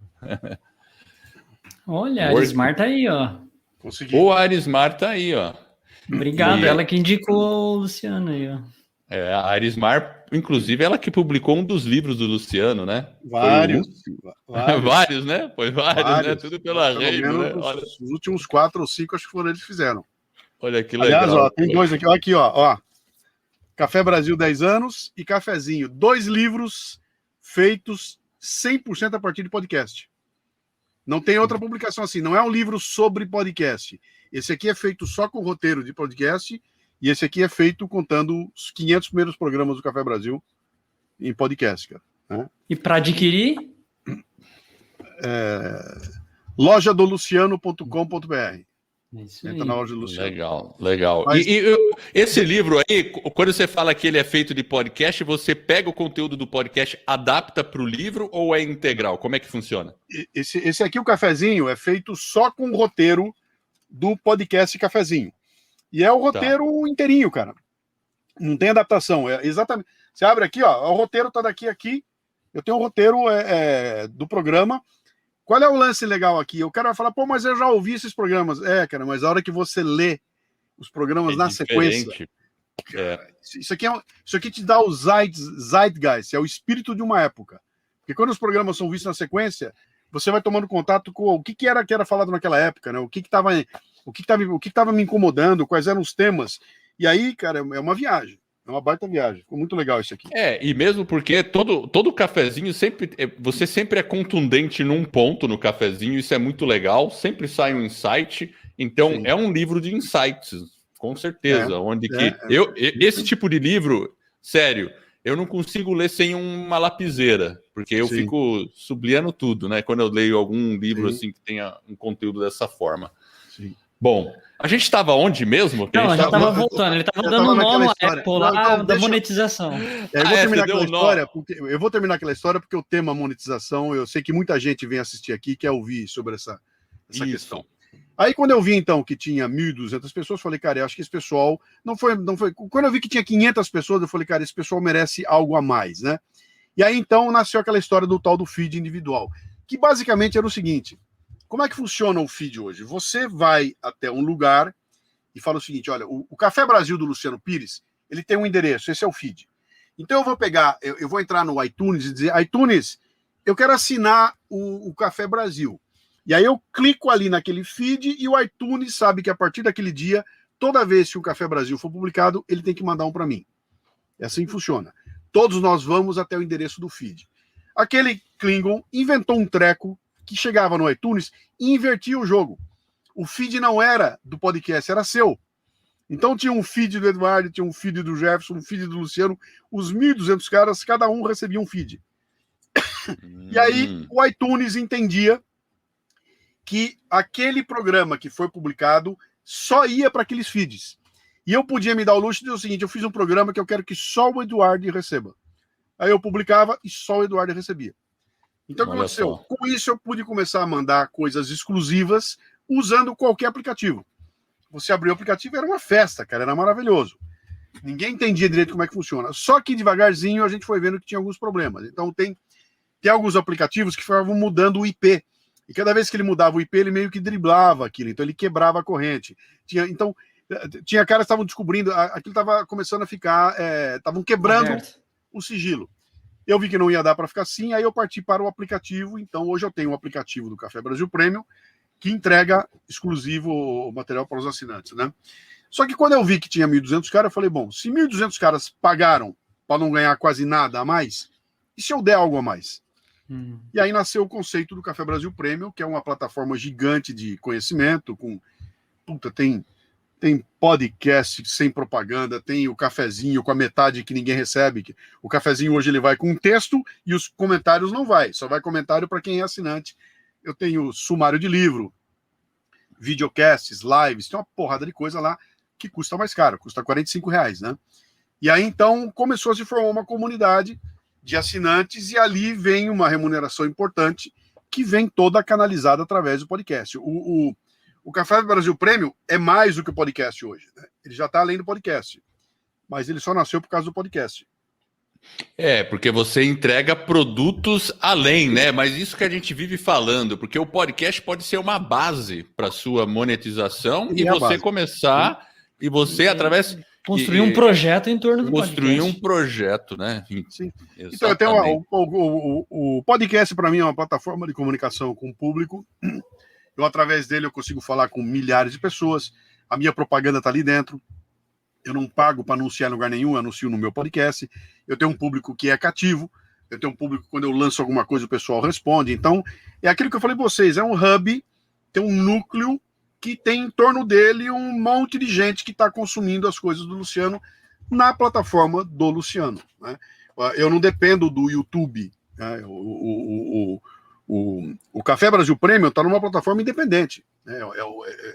Olha, a Arismar tá aí, ó. Consegui. O Arismar tá aí, ó. Obrigado, ela que indicou o Luciano aí, ó. A Arismar, inclusive, ela que publicou um dos livros do Luciano, né? Vários, né? Foi vários, né? Tudo pela Reino, né? Os últimos 4 ou 5 acho que foram eles que fizeram. Olha que legal. Aliás, ó, tem 2 aqui, ó, ó. Café Brasil 10 anos e Cafezinho. 2 livros feitos 100% a partir de podcast. Não tem outra publicação assim. Não é um livro sobre podcast. Esse aqui é feito só com roteiro de podcast e esse aqui é feito contando os 500 primeiros programas do Café Brasil em podcast, cara. Né? E para adquirir? lojadoluciano.com.br. Entra na loja do Luciano. Legal. Mas... esse livro aí, quando você fala que ele é feito de podcast, você pega o conteúdo do podcast, adapta para o livro ou é integral? Como é que funciona? Esse aqui, o Cafezinho, é feito só com o roteiro do podcast Cafezinho. E é o roteiro inteirinho, cara. Não tem adaptação. É exatamente. Você abre aqui, ó. O roteiro tá daqui a aqui. Eu tenho o roteiro do programa. Qual é o lance legal aqui? O cara vai falar, pô, mas eu já ouvi esses programas. Cara, mas a hora que você lê os programas na sequência... Isso aqui te dá o zeitgeist, é o espírito de uma época. Porque quando os programas são vistos na sequência, você vai tomando contato com o que era falado naquela época, né? O que estava me incomodando, quais eram os temas. E aí, cara, é uma viagem. É uma baita viagem. Ficou muito legal isso aqui. E mesmo porque todo cafezinho você sempre é contundente num ponto no cafezinho, isso é muito legal, sempre sai um insight, então Sim. É um livro de insights, com certeza, esse tipo de livro, sério, eu não consigo ler sem uma lapiseira, porque eu fico sublinhando tudo, né, quando eu leio algum livro assim que tenha um conteúdo dessa forma. Sim. Bom, a gente estava onde mesmo? Não, já estava voltando, ele estava dando nó no Apple lá da monetização. Eu vou terminar aquela história porque o tema monetização, eu sei que muita gente vem assistir aqui e quer ouvir sobre essa questão. Aí quando eu vi então que tinha 1.200 pessoas, eu falei, cara, eu acho que esse pessoal não foi. Quando eu vi que tinha 500 pessoas, eu falei, cara, esse pessoal merece algo a mais, né? E aí então nasceu aquela história do tal do feed individual, que basicamente era o seguinte. Como é que funciona o feed hoje? Você vai até um lugar e fala o seguinte, olha, o Café Brasil do Luciano Pires, ele tem um endereço, esse é o feed. Então eu vou pegar, eu vou entrar no iTunes e dizer, iTunes, eu quero assinar o Café Brasil. E aí eu clico ali naquele feed e o iTunes sabe que a partir daquele dia, toda vez que o Café Brasil for publicado, ele tem que mandar um para mim. É assim que funciona. Todos nós vamos até o endereço do feed. Aquele Klingon inventou um treco que chegava no iTunes e invertia o jogo. O feed não era do podcast, era seu. Então tinha um feed do Eduardo, tinha um feed do Jefferson, um feed do Luciano, os 1.200 caras, cada um recebia um feed. E aí o iTunes entendia que aquele programa que foi publicado só ia para aqueles feeds. E eu podia me dar o luxo de dizer o seguinte, eu fiz um programa que eu quero que só o Eduardo receba. Aí eu publicava e só o Eduardo recebia. Então, o que aconteceu? Com isso, eu pude começar a mandar coisas exclusivas usando qualquer aplicativo. Você abriu o aplicativo, era uma festa, cara, era maravilhoso. Ninguém entendia direito como é que funciona. Só que devagarzinho a gente foi vendo que tinha alguns problemas. Então, tem alguns aplicativos que ficavam mudando o IP. E cada vez que ele mudava o IP, ele meio que driblava aquilo. Então, ele quebrava a corrente. Tinha caras que estavam descobrindo, aquilo estava começando a ficar... Estavam quebrando o sigilo. Eu vi que não ia dar para ficar assim, aí eu parti para o aplicativo. Então, hoje eu tenho um aplicativo do Café Brasil Premium que entrega exclusivo material para os assinantes, né? Só que quando eu vi que tinha 1.200 caras, eu falei, bom, se 1.200 caras pagaram para não ganhar quase nada a mais, e se eu der algo a mais? E aí nasceu o conceito do Café Brasil Premium, que é uma plataforma gigante de conhecimento, tem podcast sem propaganda, tem o cafezinho com a metade que ninguém recebe. O cafezinho hoje ele vai com um texto e os comentários não vai, só vai comentário para quem é assinante. Eu tenho sumário de livro, videocasts, lives, tem uma porrada de coisa lá que custa mais caro, custa R$45, né? E aí então começou a se formar uma comunidade de assinantes e ali vem uma remuneração importante que vem toda canalizada através do podcast. O Café Brasil Premium é mais do que o podcast hoje, né? Ele já está além do podcast, mas ele só nasceu por causa do podcast. Porque você entrega produtos além, né? Mas isso que a gente vive falando, porque o podcast pode ser uma base para sua monetização e você começar, e você através... Construir um projeto em torno do podcast. Construir um projeto, né? Sim. Então, eu tenho o podcast, para mim, é uma plataforma de comunicação com o público. Eu, através dele, eu consigo falar com milhares de pessoas. A minha propaganda está ali dentro. Eu não pago para anunciar em lugar nenhum, eu anuncio no meu podcast. Eu tenho um público que é cativo. Eu tenho um público que, quando eu lanço alguma coisa, o pessoal responde. Então, é aquilo que eu falei para vocês. É um hub, tem um núcleo que tem em torno dele um monte de gente que está consumindo as coisas do Luciano na plataforma do Luciano, né? Eu não dependo do YouTube, né? O Café Brasil Premium está numa plataforma independente, né?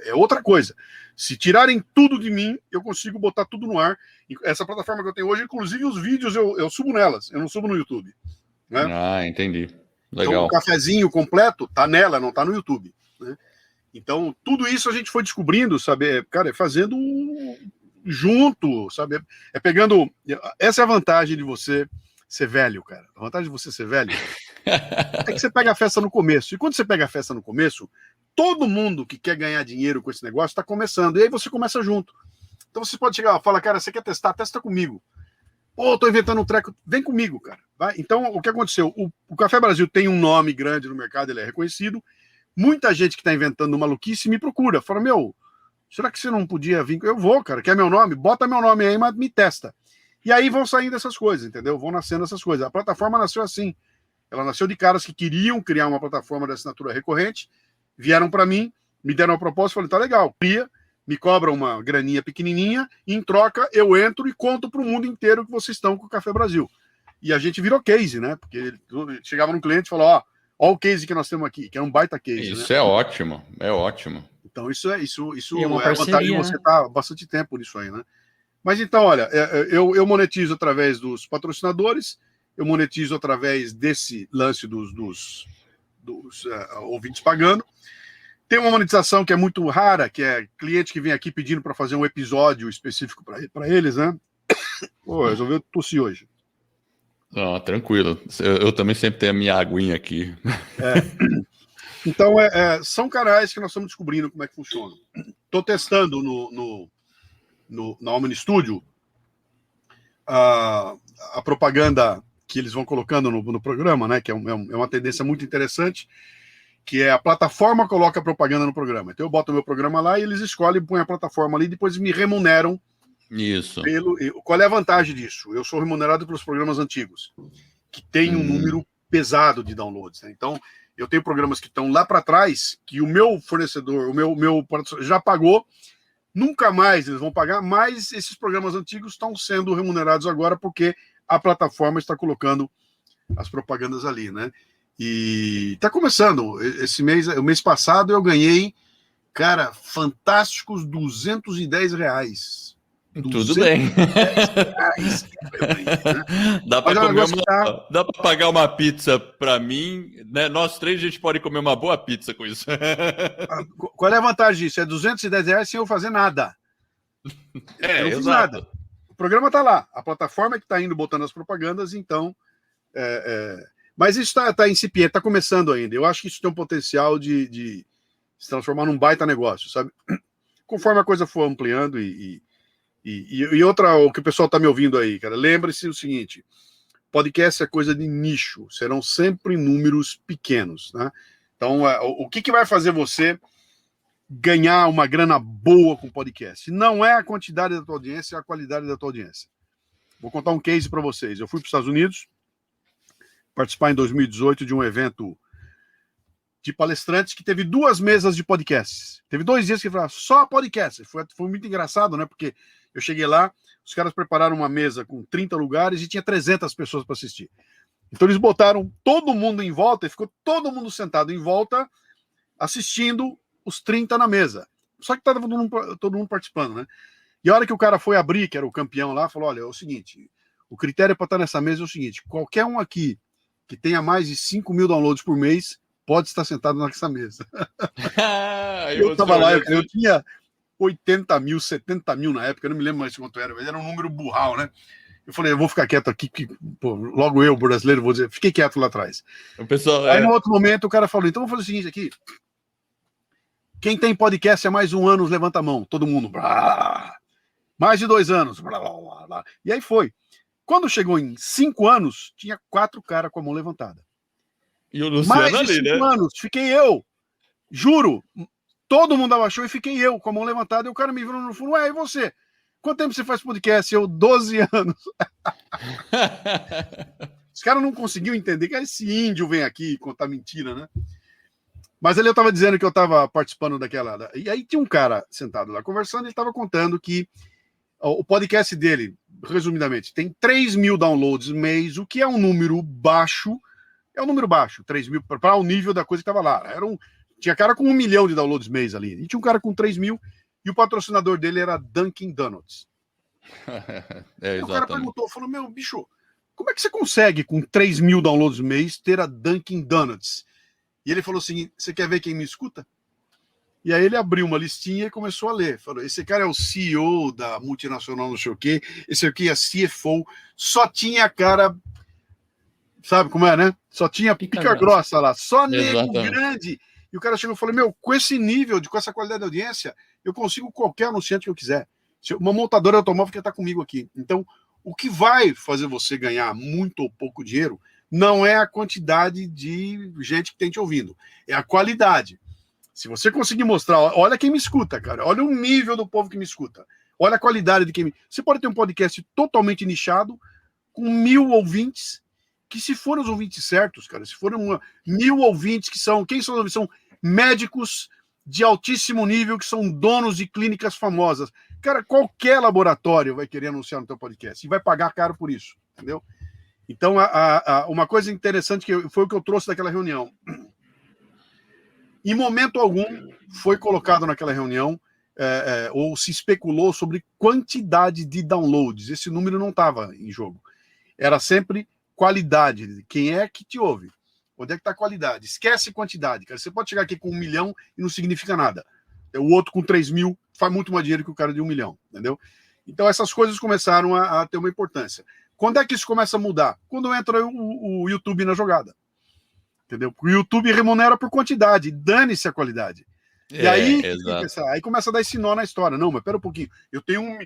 É outra coisa. Se tirarem tudo de mim, eu consigo botar tudo no ar. Essa plataforma que eu tenho hoje, inclusive os vídeos eu subo nelas, eu não subo no YouTube, né? Entendi. Legal. Então o cafezinho completo está nela, não está no YouTube, né? Então, tudo isso a gente foi descobrindo, sabe? Cara, é fazendo junto, sabe? É pegando... Essa é a vantagem de você ser velho, cara. A vantagem de você ser velho é que você pega a festa no começo. E quando você pega a festa no começo, todo mundo que quer ganhar dinheiro com esse negócio está começando. E aí você começa junto. Então, você pode chegar e falar, cara, você quer testar? Testa comigo. Pô, tô inventando um treco. Vem comigo, cara. Vai? Então, o que aconteceu? O Café Brasil tem um nome grande no mercado, ele é reconhecido. Muita gente que está inventando maluquice me procura. Fala, será que você não podia vir? Eu vou, cara. Quer meu nome? Bota meu nome aí, mas me testa. E aí vão saindo essas coisas, entendeu? Vão nascendo essas coisas. A plataforma nasceu assim. Ela nasceu de caras que queriam criar uma plataforma de assinatura recorrente, vieram para mim, me deram uma proposta, falei, tá legal. Me cobra uma graninha pequenininha, e em troca eu entro e conto para o mundo inteiro que vocês estão com o Café Brasil. E a gente virou case, né? Porque chegava num cliente e falou, ó o case que nós temos aqui, que é um baita case. Isso, né? É ótimo. Então, isso é uma a vantagem de você estar bastante tempo nisso aí, né? Mas então, olha, eu monetizo através dos patrocinadores, eu monetizo através desse lance dos ouvintes pagando. Tem uma monetização que é muito rara, que é cliente que vem aqui pedindo para fazer um episódio específico para eles, né? Pô, resolveu tossir hoje. Não, tranquilo. Eu também sempre tenho a minha aguinha aqui. Então, são canais que nós estamos descobrindo como é que funciona. Estou testando na Omni Studio a propaganda que eles vão colocando no programa, né? Que é uma tendência muito interessante, que é a plataforma coloca a propaganda no programa. Então eu boto o meu programa lá e eles escolhem, põem a plataforma ali e depois me remuneram. Isso. Qual é a vantagem disso? Eu sou remunerado pelos programas antigos, que tem um número pesado de downloads, né? Então, eu tenho programas que estão lá para trás, que o meu fornecedor, o meu já pagou, nunca mais eles vão pagar, mas esses programas antigos estão sendo remunerados agora porque a plataforma está colocando as propagandas ali, né? E está começando. O mês passado eu ganhei, cara, fantásticos R$210. Tudo bem. Dá para pagar uma pizza para mim, né? Nós três a gente pode comer uma boa pizza com isso. Qual é a vantagem disso? É R$210 sem eu fazer nada. Eu não fiz nada. O programa está lá. A plataforma é que está indo botando as propagandas, então... Mas isso está incipiente, está começando ainda. Eu acho que isso tem um potencial de se transformar num baita negócio, sabe? Conforme a coisa for ampliando e outra, o que o pessoal está me ouvindo aí, cara, lembre-se o seguinte, podcast é coisa de nicho, serão sempre números pequenos, né? Então, o que vai fazer você ganhar uma grana boa com podcast? Não é a quantidade da tua audiência, é a qualidade da tua audiência. Vou contar um case para vocês. Eu fui para os Estados Unidos, participar em 2018 de um evento de palestrantes que teve 2 mesas de podcasts. Teve 2 dias que falaram só podcast. Foi muito engraçado, né? Porque eu cheguei lá, os caras prepararam uma mesa com 30 lugares e tinha 300 pessoas para assistir. Então eles botaram todo mundo em volta e ficou todo mundo sentado em volta assistindo os 30 na mesa. Só que estava todo mundo participando, né? E a hora que o cara foi abrir, que era o campeão lá, falou, olha, é o seguinte, o critério para estar nessa mesa é o seguinte, qualquer um aqui que tenha mais de 5 mil downloads por mês pode estar sentado nessa mesa. Eu estava lá, eu tinha 80 mil, 70 mil na época, eu não me lembro mais quanto era, mas era um número burral, né? Eu falei, eu vou ficar quieto aqui, que, pô, logo eu, brasileiro, vou dizer, fiquei quieto lá atrás. O pessoal, Aí no outro momento o cara falou, então vamos fazer o seguinte aqui, quem tem podcast há mais 1 ano, levanta a mão, todo mundo, blá, mais de 2 anos, blá, blá, blá. E aí foi. Quando chegou em 5 anos, tinha 4 caras com a mão levantada. E o Luciano mais de ali, 5 né? anos, fiquei eu, juro, todo mundo abaixou e fiquei eu com a mão levantada, e o cara me virou no fundo, ué, e você? Quanto tempo você faz podcast? Eu, 12 anos. Os caras não conseguiam entender que esse índio vem aqui contar mentira, né? Mas ali eu estava dizendo que eu estava participando daquela... E aí tinha um cara sentado lá conversando, ele estava contando que o podcast dele, resumidamente, tem 3 mil downloads mês, o que é um número baixo, 3 mil, para o nível da coisa que estava lá. Tinha cara com 1 milhão de downloads mês ali, e tinha um cara com 3 mil, e o patrocinador dele era Dunkin' Donuts. É, o cara perguntou, falou, meu, bicho, como é que você consegue, com 3 mil downloads mês, ter a Dunkin' Donuts? E ele falou assim, você quer ver quem me escuta? E aí ele abriu uma listinha e começou a ler. Falou, esse cara é o CEO da multinacional não sei o quê, esse aqui é CFO, só tinha cara, sabe como é, né? Só tinha pica grossa lá, só nego grande. E o cara chegou e falou, meu, com esse nível, com essa qualidade de audiência, eu consigo qualquer anunciante que eu quiser. Uma montadora automóvel quer estar comigo aqui. Então, o que vai fazer você ganhar muito ou pouco dinheiro não é a quantidade de gente que tem te ouvindo, é a qualidade. Se você conseguir mostrar, olha quem me escuta, cara, olha o nível do povo que me escuta, olha a qualidade de quem me... Você pode ter um podcast totalmente nichado, com 1.000 ouvintes, que se forem os ouvintes certos, cara, se forem 1.000 ouvintes que são... Quem são? São médicos de altíssimo nível, que são donos de clínicas famosas. Cara, qualquer laboratório vai querer anunciar no teu podcast e vai pagar caro por isso, entendeu? Então, uma coisa interessante que foi o que eu trouxe daquela reunião. Em momento algum foi colocado naquela reunião ou se especulou sobre quantidade de downloads. Esse número não estava em jogo. Era sempre qualidade. Quem é que te ouve? Onde é que está a qualidade? Esquece quantidade, cara. Você pode chegar aqui com 1 milhão e não significa nada. O outro com 3 mil faz muito mais dinheiro que o cara de 1 milhão, entendeu? Então essas coisas começaram a ter uma importância. Quando é que isso começa a mudar? Quando entra o YouTube na jogada. Entendeu? O YouTube remunera por quantidade, dane-se a qualidade. E aí começa a dar esse nó na história. Não, mas pera um pouquinho. Eu tenho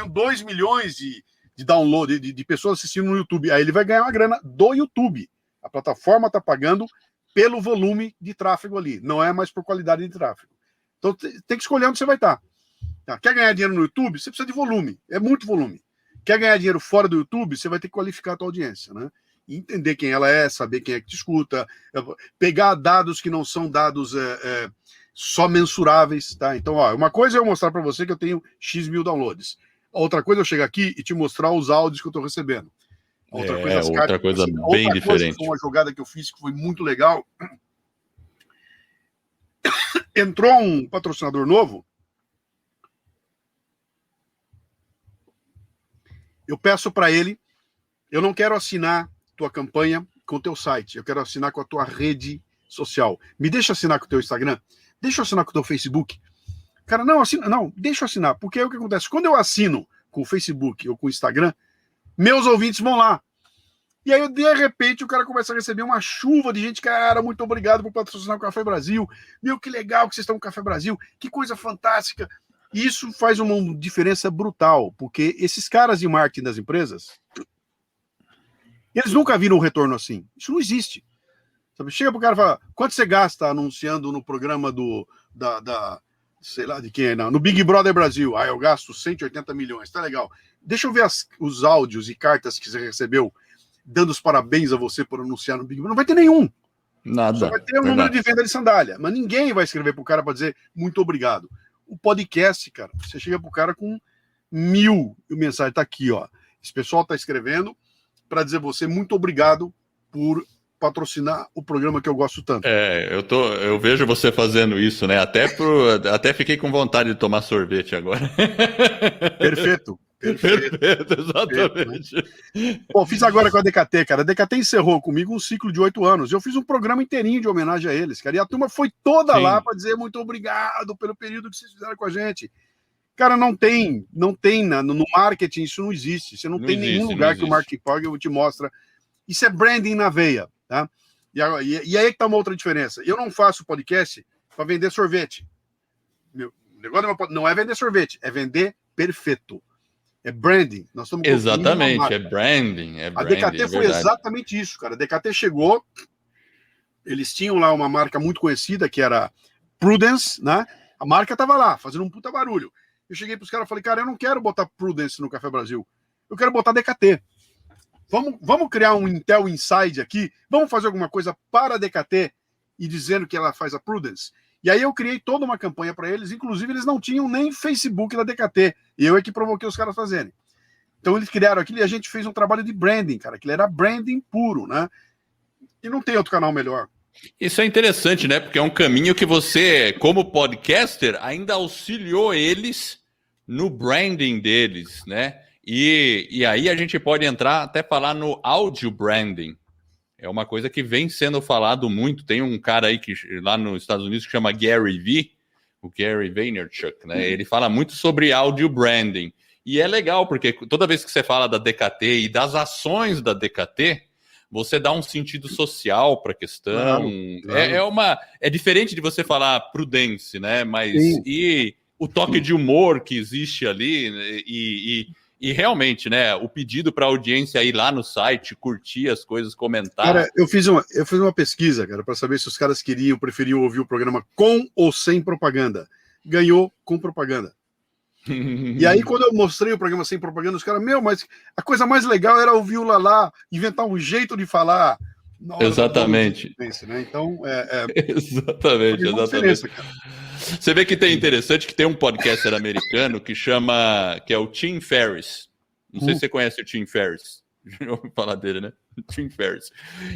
2 milhões de download, de pessoas assistindo no YouTube. Aí ele vai ganhar uma grana do YouTube. A plataforma está pagando pelo volume de tráfego ali. Não é mais por qualidade de tráfego. Então tem que escolher onde você vai estar. Quer ganhar dinheiro no YouTube? Você precisa de volume. É muito volume. Quer ganhar dinheiro fora do YouTube? Você vai ter que qualificar a tua audiência, né? Entender quem ela é, saber quem é que te escuta, pegar dados que não são dados só mensuráveis, tá? Então, uma coisa é eu mostrar para você que eu tenho X mil downloads. Outra coisa é eu chegar aqui e te mostrar os áudios que eu estou recebendo. Outra coisa bem diferente. Foi uma jogada que eu fiz que foi muito legal. Entrou um patrocinador novo. Eu peço para ele, eu não quero assinar tua campanha com o teu site, eu quero assinar com a tua rede social. Me deixa assinar com o teu Instagram, deixa eu assinar com o teu Facebook. Cara, não, deixa eu assinar, porque aí o que acontece? Quando eu assino com o Facebook ou com o Instagram, meus ouvintes vão lá. E aí, de repente, o cara começa a receber uma chuva de gente, cara, muito obrigado por patrocinar o Café Brasil. Meu, que legal que vocês estão com o Café Brasil, que coisa fantástica. Isso faz uma diferença brutal, porque esses caras de marketing das empresas, eles nunca viram um retorno assim. Isso não existe. Sabe? Chega pro cara e fala, quanto você gasta anunciando no programa sei lá de quem é, não, no Big Brother Brasil? Eu gasto 180 milhões, tá legal. Deixa eu ver os áudios e cartas que você recebeu dando os parabéns a você por anunciar no Big Brother. Não vai ter nenhum. Nada. Só vai ter um número de venda de sandália. Mas ninguém vai escrever pro cara para dizer muito obrigado. O podcast, cara, você chega pro cara com 1000 mensagens. Tá aqui, ó. Esse pessoal tá escrevendo para dizer você muito obrigado por patrocinar o programa que eu gosto tanto. Eu vejo você fazendo isso, né? Até fiquei com vontade de tomar sorvete agora. Perfeito, exatamente. Né? Pô, fiz agora com a DKT, cara. A DKT encerrou comigo um ciclo de 8 anos. Eu fiz um programa inteirinho de homenagem a eles, cara. E a turma foi toda lá para dizer muito obrigado pelo período que vocês fizeram com a gente. Cara, não tem no marketing, isso não existe. Você não tem nenhum lugar que o Mark Pogel te mostra. Isso é branding na veia, tá? E aí que tá uma outra diferença. Eu não faço podcast para vender sorvete. O negócio não é vender sorvete, é vender perfeito. É branding. Nós estamos exatamente, é branding. A DKT foi exatamente isso, cara. A DKT chegou, eles tinham lá uma marca muito conhecida, que era Prudence, né? A marca tava lá, fazendo um puta barulho. Eu cheguei pros caras e falei, cara, eu não quero botar Prudence no Café Brasil. Eu quero botar DKT. Vamos criar um Intel Inside aqui, vamos fazer alguma coisa para a DKT e dizendo que ela faz a Prudence. E aí eu criei toda uma campanha para eles, inclusive eles não tinham nem Facebook da DKT, e eu é que provoquei os caras a fazerem. Então eles criaram aquilo e a gente fez um trabalho de branding, cara, que era branding puro, né? E não tem outro canal melhor. Isso é interessante, né? Porque é um caminho que você, como podcaster, ainda auxiliou eles no branding deles, né? E aí a gente pode entrar até falar no audio branding. É uma coisa que vem sendo falado muito. Tem um cara aí lá nos Estados Unidos que chama Gary Vee, o Gary Vaynerchuk, né? Ele fala muito sobre audio branding. E é legal, porque toda vez que você fala da DKT e das ações da DKT, você dá um sentido social para a questão. Claro. É diferente de você falar Prudence, né? Mas e o toque de humor que existe ali e realmente, né, o pedido para a audiência ir lá no site, curtir as coisas, comentar. Cara, eu fiz uma pesquisa, cara, para saber se os caras preferiam ouvir o programa com ou sem propaganda. Ganhou com propaganda. E aí, quando eu mostrei o programa sem propaganda, os caras, mas a coisa mais legal era ouvir o Lalá inventar um jeito de falar. Exatamente. Né? Então, exatamente. Você vê que tem interessante que tem um podcaster americano que é o Tim Ferriss. Não sei se você conhece o Tim Ferriss. Já ouviu falar dele, né? Tim Ferriss.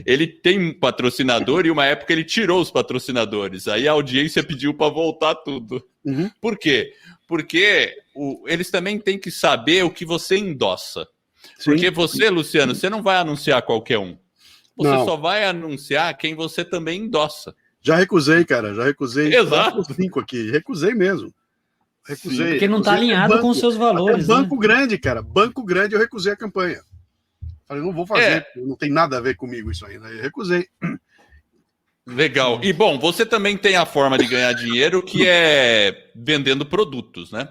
Ele tem um patrocinador e uma época ele tirou os patrocinadores. Aí a audiência pediu para voltar tudo. Por quê? Porque eles também têm que saber o que você endossa. Sim. Porque você, Luciano, você não vai anunciar qualquer um. Você só vai anunciar quem você também endossa. Já recusei, cara. Já recusei. Exato. 5 aqui. Recusei mesmo. Recusei. Porque não está alinhado com os seus valores. Até banco grande, cara. Banco grande, eu recusei a campanha. Falei, não vou fazer. Não tem nada a ver comigo isso aí. Né? Eu recusei. Legal. E, bom, você também tem a forma de ganhar dinheiro que é vendendo produtos, né?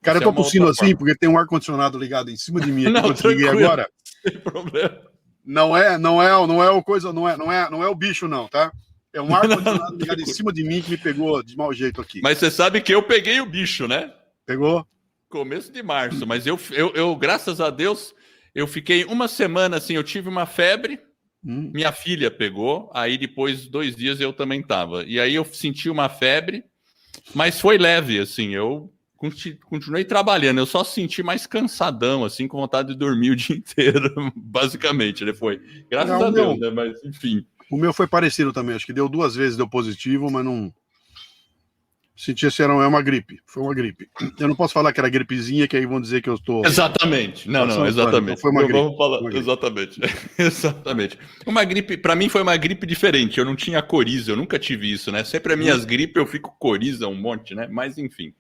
Cara, eu tô tossindo assim porque tem um ar-condicionado ligado em cima de mim aqui. Não, tranquilo. Agora. Sem problema. Não é o coisa, não é o bicho, não, tá? É um ar-condicionado ligado em cima de mim que me pegou de mau jeito aqui. Mas você sabe que eu peguei o bicho, né? Pegou? Começo de março, mas eu graças a Deus, eu fiquei uma semana assim, eu tive uma febre, minha filha pegou, aí depois 2 dias eu também tava. E aí eu senti uma febre, mas foi leve, assim, eu continuei trabalhando, eu só senti mais cansadão, assim, com vontade de dormir o dia inteiro, basicamente, né? Foi. Graças a Deus, né? Mas, enfim. O meu foi parecido também, acho que deu 2 vezes, deu positivo, mas não... Senti se é uma gripe, foi uma gripe. Eu não posso falar que era gripezinha, que aí vão dizer que eu estou... Exatamente, não, exatamente. Então foi uma gripe. Vamos falar, exatamente. Exatamente. Uma gripe, para mim foi uma gripe diferente, eu não tinha coriza, eu nunca tive isso, né? Sempre as minhas gripes eu fico coriza um monte, né? Mas, enfim...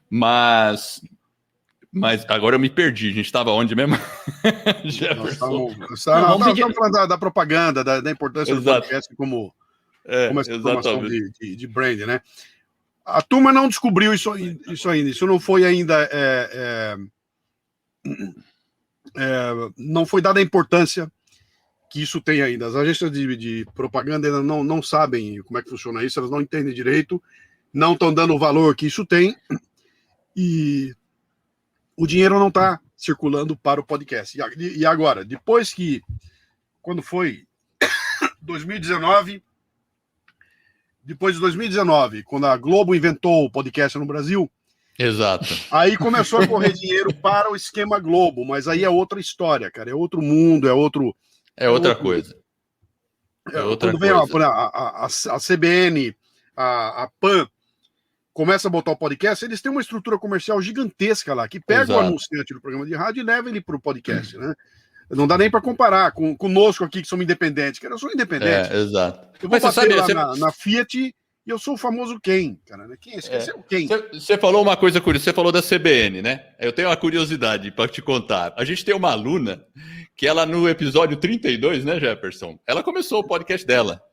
Mas agora eu me perdi. A gente estava onde mesmo? Estamos falando da propaganda, da importância do podcast como essa informação de brand, né? A turma não descobriu isso ainda. Isso não foi ainda... não foi dada a importância que isso tem ainda. As agências de propaganda ainda não sabem como é que funciona isso, elas não entendem direito, não estão dando o valor que isso tem. E o dinheiro não está circulando para o podcast. E agora, depois que, quando foi 2019, depois de 2019, quando a Globo inventou o podcast no Brasil, exato, aí começou a correr dinheiro para o esquema Globo, mas aí é outra história, cara, é outro mundo, é outra coisa. É outra quando vem coisa. a CBN, a PAN, começa a botar o podcast, eles têm uma estrutura comercial gigantesca lá, que pega o anunciante do programa de rádio e leva ele para o podcast, né? Não dá nem para comparar conosco aqui, que somos independentes. Cara, eu sou independente. Exato. Eu vou bater lá na Fiat e eu sou o famoso Ken, cara. Né? Esse é o Ken. Você falou uma coisa curiosa, você falou da CBN, né? Eu tenho uma curiosidade para te contar. A gente tem uma aluna que ela, no episódio 32, né, Jefferson? Ela começou o podcast dela.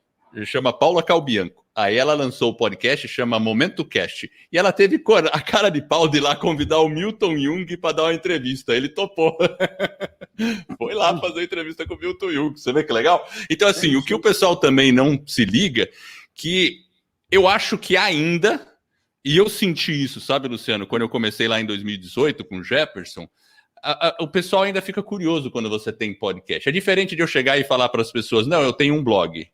Chama Paula Calbianco. Aí ela lançou o podcast, chama Momento Cast. E ela teve a cara de pau de ir lá convidar o Milton Jung para dar uma entrevista. Ele topou. Foi lá fazer entrevista com o Milton Jung. Você vê que legal? Então, assim, o que o pessoal também não se liga, que eu acho que ainda, e eu senti isso, sabe, Luciano, quando eu comecei lá em 2018 com o Jefferson, o pessoal ainda fica curioso quando você tem podcast. É diferente de eu chegar e falar para as pessoas, não, eu tenho um blog.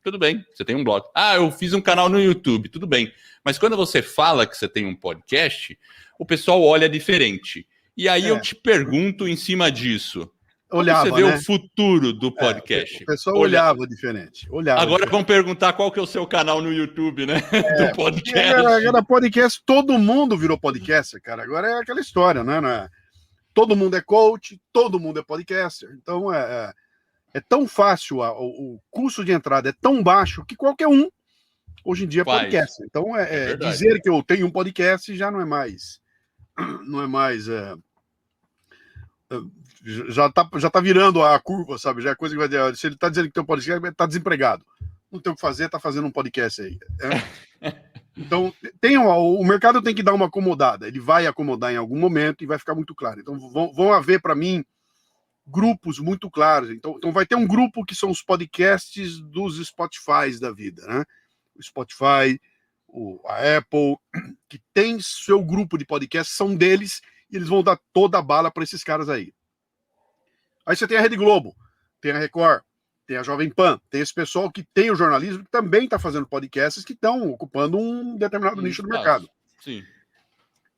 Tudo bem, você tem um blog. Eu fiz um canal no YouTube, tudo bem. Mas quando você fala que você tem um podcast, o pessoal olha diferente. E aí eu te pergunto em cima disso. Olhava, você vê, né, o futuro do podcast? O pessoal olhava diferente. Agora vamos perguntar qual que é o seu canal no YouTube, né? Do podcast. Era podcast, todo mundo virou podcast, cara. Agora é aquela história, né? Todo mundo é coach, todo mundo é podcaster. Então é tão fácil, o custo de entrada é tão baixo que qualquer um hoje em dia é podcast. Então dizer que eu tenho um podcast já não é mais. Já tá virando a curva, sabe? Já é coisa que vai dizer. Se ele tá dizendo que tem um podcast, ele tá desempregado. Não tem o que fazer, tá fazendo um podcast aí. Então, o mercado tem que dar uma acomodada. Ele vai acomodar em algum momento e vai ficar muito claro. Então, vão haver, para mim, grupos muito claros. Então vai ter um grupo que são os podcasts dos Spotify da vida, né? O Spotify, a Apple, que tem seu grupo de podcasts, são deles, e eles vão dar toda a bala para esses caras aí. Aí você tem a Rede Globo, tem a Record, tem a Jovem Pan, tem esse pessoal que tem o jornalismo, que também está fazendo podcasts que estão ocupando um determinado nicho do mercado. Sim.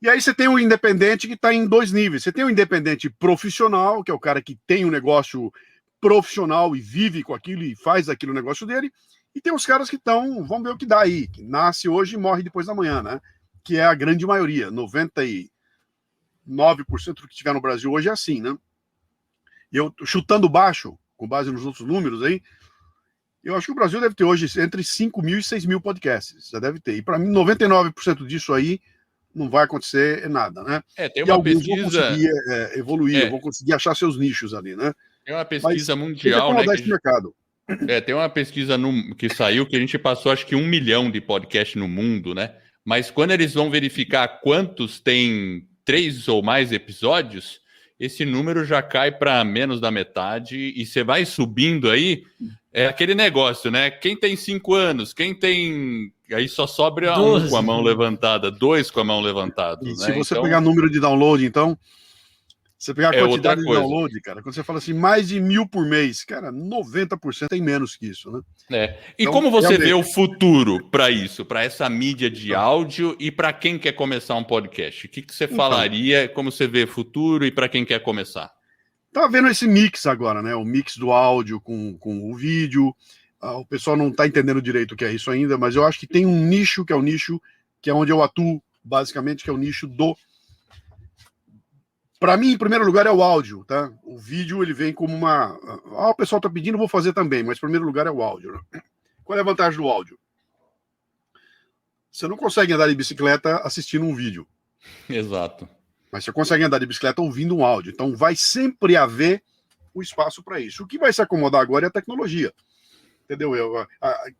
E aí você tem o independente que está em dois níveis. Você tem o independente profissional, que é o cara que tem um negócio profissional e vive com aquilo e faz aquilo o negócio dele. E tem os caras que estão, vamos ver o que dá aí, que nasce hoje e morre depois da manhã, né? Que é a grande maioria, 99% do que tiver no Brasil hoje é assim, né? E eu, chutando baixo, com base nos outros números aí, eu acho que o Brasil deve ter hoje entre 5 mil e 6 mil podcasts. Já deve ter. E para mim, 99% disso aí não vai acontecer nada, né? Tem uma pesquisa... vão conseguir evoluir, vão conseguir achar seus nichos ali, né? Tem uma pesquisa mundial, né? Esse mercado. Tem uma pesquisa que saiu que a gente passou, acho que 1 milhão de podcasts no mundo, né? Mas quando eles vão verificar quantos tem 3 ou mais episódios, esse número já cai para menos da metade e você vai subindo aí, é aquele negócio, né? Quem tem 5 anos, quem tem... Aí só sobra 1 com a mão levantada, 2 com a mão levantada. E né? se você pegar número de download, então... Você pegar a quantidade de download, cara, quando você fala assim, mais de 1.000 por mês, cara, 90% tem menos que isso, né? E então, como você vê o futuro para isso, para essa mídia de áudio e para quem quer começar um podcast? O que você falaria, como você vê o futuro e para quem quer começar? Tá vendo esse mix agora, né? O mix do áudio com o vídeo. O pessoal não tá entendendo direito o que é isso ainda, mas eu acho que tem um nicho, que é o nicho, que é onde eu atuo, basicamente, que é o nicho do... Para mim, em primeiro lugar, é o áudio, tá? O vídeo, ele vem como uma... o pessoal tá pedindo, vou fazer também, mas em primeiro lugar é o áudio, né? Qual é a vantagem do áudio? Você não consegue andar de bicicleta assistindo um vídeo. Exato. Mas você consegue andar de bicicleta ouvindo um áudio. Então, vai sempre haver o espaço para isso. O que vai se acomodar agora é a tecnologia. Entendeu?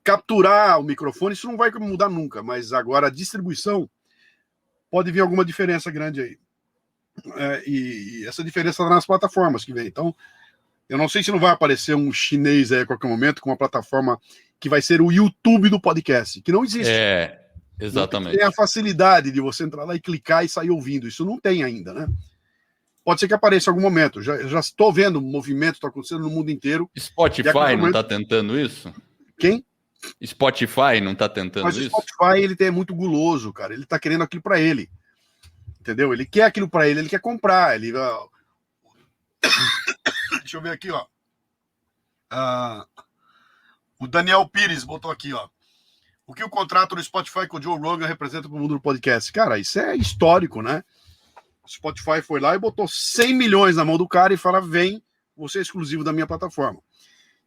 Capturar o microfone, isso não vai mudar nunca, mas agora a distribuição pode vir alguma diferença grande aí. E essa diferença está nas plataformas que vem. Então, eu não sei se não vai aparecer um chinês aí a qualquer momento com uma plataforma que vai ser o YouTube do podcast, que não existe. Exatamente. Não tem a facilidade de você entrar lá e clicar e sair ouvindo. Isso não tem ainda, né? pode ser que apareça em algum momento. Já estou vendo o movimento está acontecendo no mundo inteiro. Spotify não está tentando isso? Quem? Spotify não está tentando isso? Mas o Spotify, ele é muito guloso, cara. Ele está querendo aquilo para ele. Entendeu? Ele quer aquilo para ele quer comprar. Deixa eu ver aqui, ó. O Daniel Pires botou aqui, ó. O que o contrato do Spotify com o Joe Rogan representa para o mundo do podcast? Cara, isso é histórico, né? O Spotify foi lá e botou 100 milhões na mão do cara e fala, vem, você é exclusivo da minha plataforma.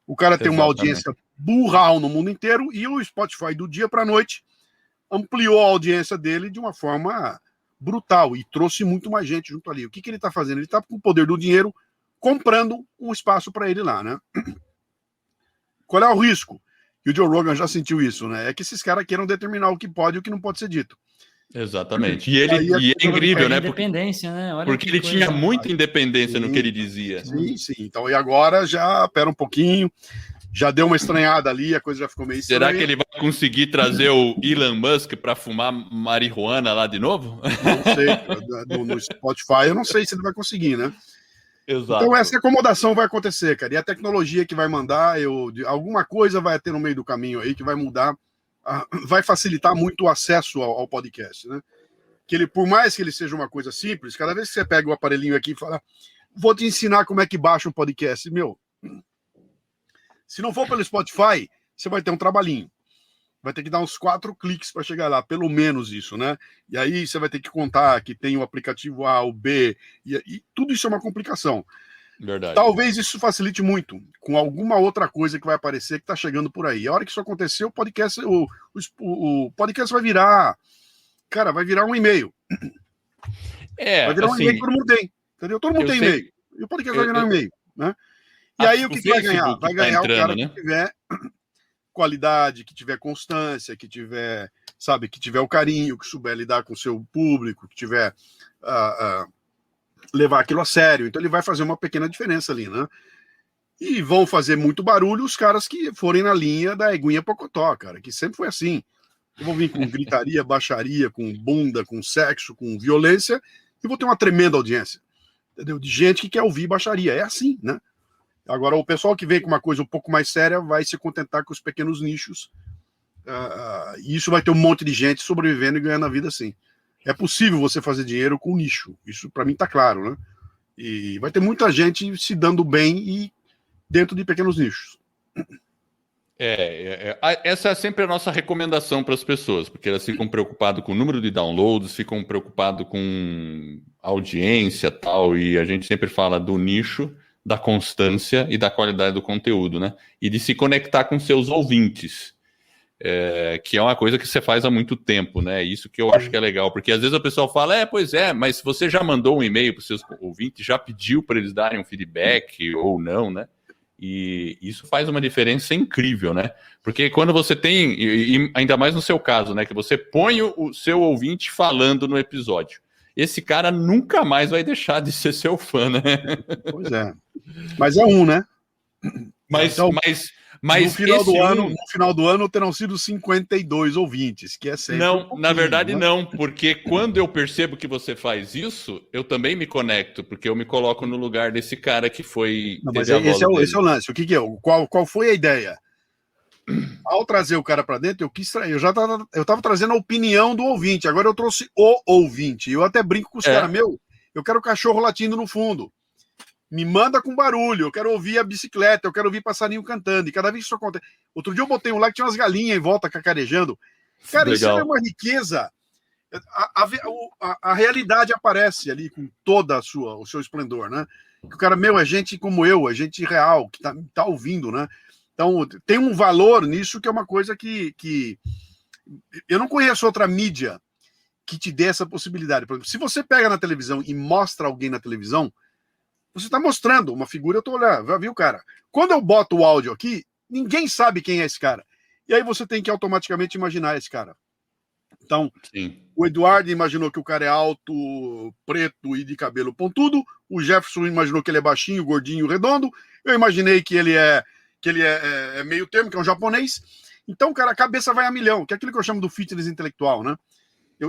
O cara tem uma audiência burral no mundo inteiro e o Spotify, do dia para a noite, ampliou a audiência dele de uma forma brutal e trouxe muito mais gente junto ali. O que ele está fazendo? Ele está com o poder do dinheiro comprando um espaço para ele lá, né? Qual é o risco? E o Joe Rogan já sentiu isso, né? É que esses caras queiram determinar o que pode e o que não pode ser dito. Exatamente. E é incrível, né? Independência, né? Olha porque ele tinha muita independência no que ele dizia. Sim. Então, e agora já, pera um pouquinho, já deu uma estranhada ali, a coisa já ficou meio estranha. Será que ele vai conseguir trazer o Elon Musk para fumar marihuana lá de novo? Não sei. No Spotify, eu não sei se ele vai conseguir, né? Exato. Então, essa acomodação vai acontecer, cara. E a tecnologia que vai mandar, alguma coisa vai ter no meio do caminho aí que vai mudar, vai facilitar muito o acesso ao podcast, né? Que ele, por mais que ele seja uma coisa simples, cada vez que você pega o aparelhinho aqui e fala, vou te ensinar como é que baixa um podcast, meu, se não for pelo Spotify, você vai ter um trabalhinho. Vai ter que dar uns 4 cliques para chegar lá, pelo menos isso, né? E aí você vai ter que contar que tem o aplicativo A, o B, e tudo isso é uma complicação. Verdade. Talvez isso facilite muito com alguma outra coisa que vai aparecer que está chegando por aí. A hora que isso acontecer, o podcast, o podcast vai virar, cara, vai virar um e-mail. Vai virar um e-mail que todo mundo tem, entendeu? Todo mundo tem e-mail. E o podcast vai virar um e-mail, né? E aí o que vai ganhar? Vai ganhar o cara que tiver qualidade, que tiver constância, que tiver, sabe, que tiver o carinho, que souber lidar com o seu público, que tiver levar aquilo a sério. Então ele vai fazer uma pequena diferença ali, né? E vão fazer muito barulho os caras que forem na linha da Eguinha Pocotó, cara, que sempre foi assim. Vão vir com gritaria, baixaria, com bunda, com sexo, com violência, e vou ter uma tremenda audiência, entendeu? De gente que quer ouvir baixaria. É assim, né? Agora, o pessoal que vem com uma coisa um pouco mais séria vai se contentar com os pequenos nichos. E isso vai ter um monte de gente sobrevivendo e ganhando a vida assim. É possível você fazer dinheiro com nicho. Isso, para mim, está claro, né? E vai ter muita gente se dando bem e dentro de pequenos nichos. Essa é sempre a nossa recomendação para as pessoas, porque elas ficam preocupadas com o número de downloads, ficam preocupadas com audiência e tal, e a gente sempre fala do nicho, da constância e da qualidade do conteúdo, né? E de se conectar com seus ouvintes, que é uma coisa que você faz há muito tempo, né? Isso que eu acho que é legal, porque às vezes a pessoa fala, pois é, mas você já mandou um e-mail para os seus ouvintes, já pediu para eles darem um feedback ou não, né? E isso faz uma diferença incrível, né? Porque quando você tem, e ainda mais no seu caso, né? Que você põe o seu ouvinte falando no episódio. Esse cara nunca mais vai deixar de ser seu fã, né? Pois é. Mas é um, né? Mas no final do ano terão sido 52 ouvintes, que é sempre Não, na verdade, né? Não, porque quando eu percebo que você faz isso, eu também me conecto, porque eu me coloco no lugar desse cara que foi... Não, mas esse é o lance. O que é? Qual foi a ideia? Ao trazer o cara para dentro, eu tava trazendo a opinião do ouvinte, agora eu trouxe o ouvinte. Eu até brinco com os caras, eu quero cachorro latindo no fundo. Me manda com barulho, eu quero ouvir a bicicleta, eu quero ouvir passarinho cantando. E cada vez que isso acontece. Outro dia eu botei um lá que tinha umas galinhas em volta cacarejando. Cara, Legal. Isso é uma riqueza. A realidade aparece ali com toda o seu esplendor, né? Que o cara, é gente como eu, é gente real, que tá ouvindo, né? Então, tem um valor nisso que é uma coisa que eu não conheço outra mídia que te dê essa possibilidade. Por exemplo, se você pega na televisão e mostra alguém na televisão, você está mostrando uma figura, eu estou olhando, viu, cara? Quando eu boto o áudio aqui, ninguém sabe quem é esse cara. E aí você tem que automaticamente imaginar esse cara. Então, Sim. O Eduardo imaginou que o cara é alto, preto e de cabelo pontudo. O Jefferson imaginou que ele é baixinho, gordinho, redondo. Eu imaginei que ele é meio termo, que é um japonês. Então, cara, a cabeça vai a milhão, que é aquilo que eu chamo do fitness intelectual, né?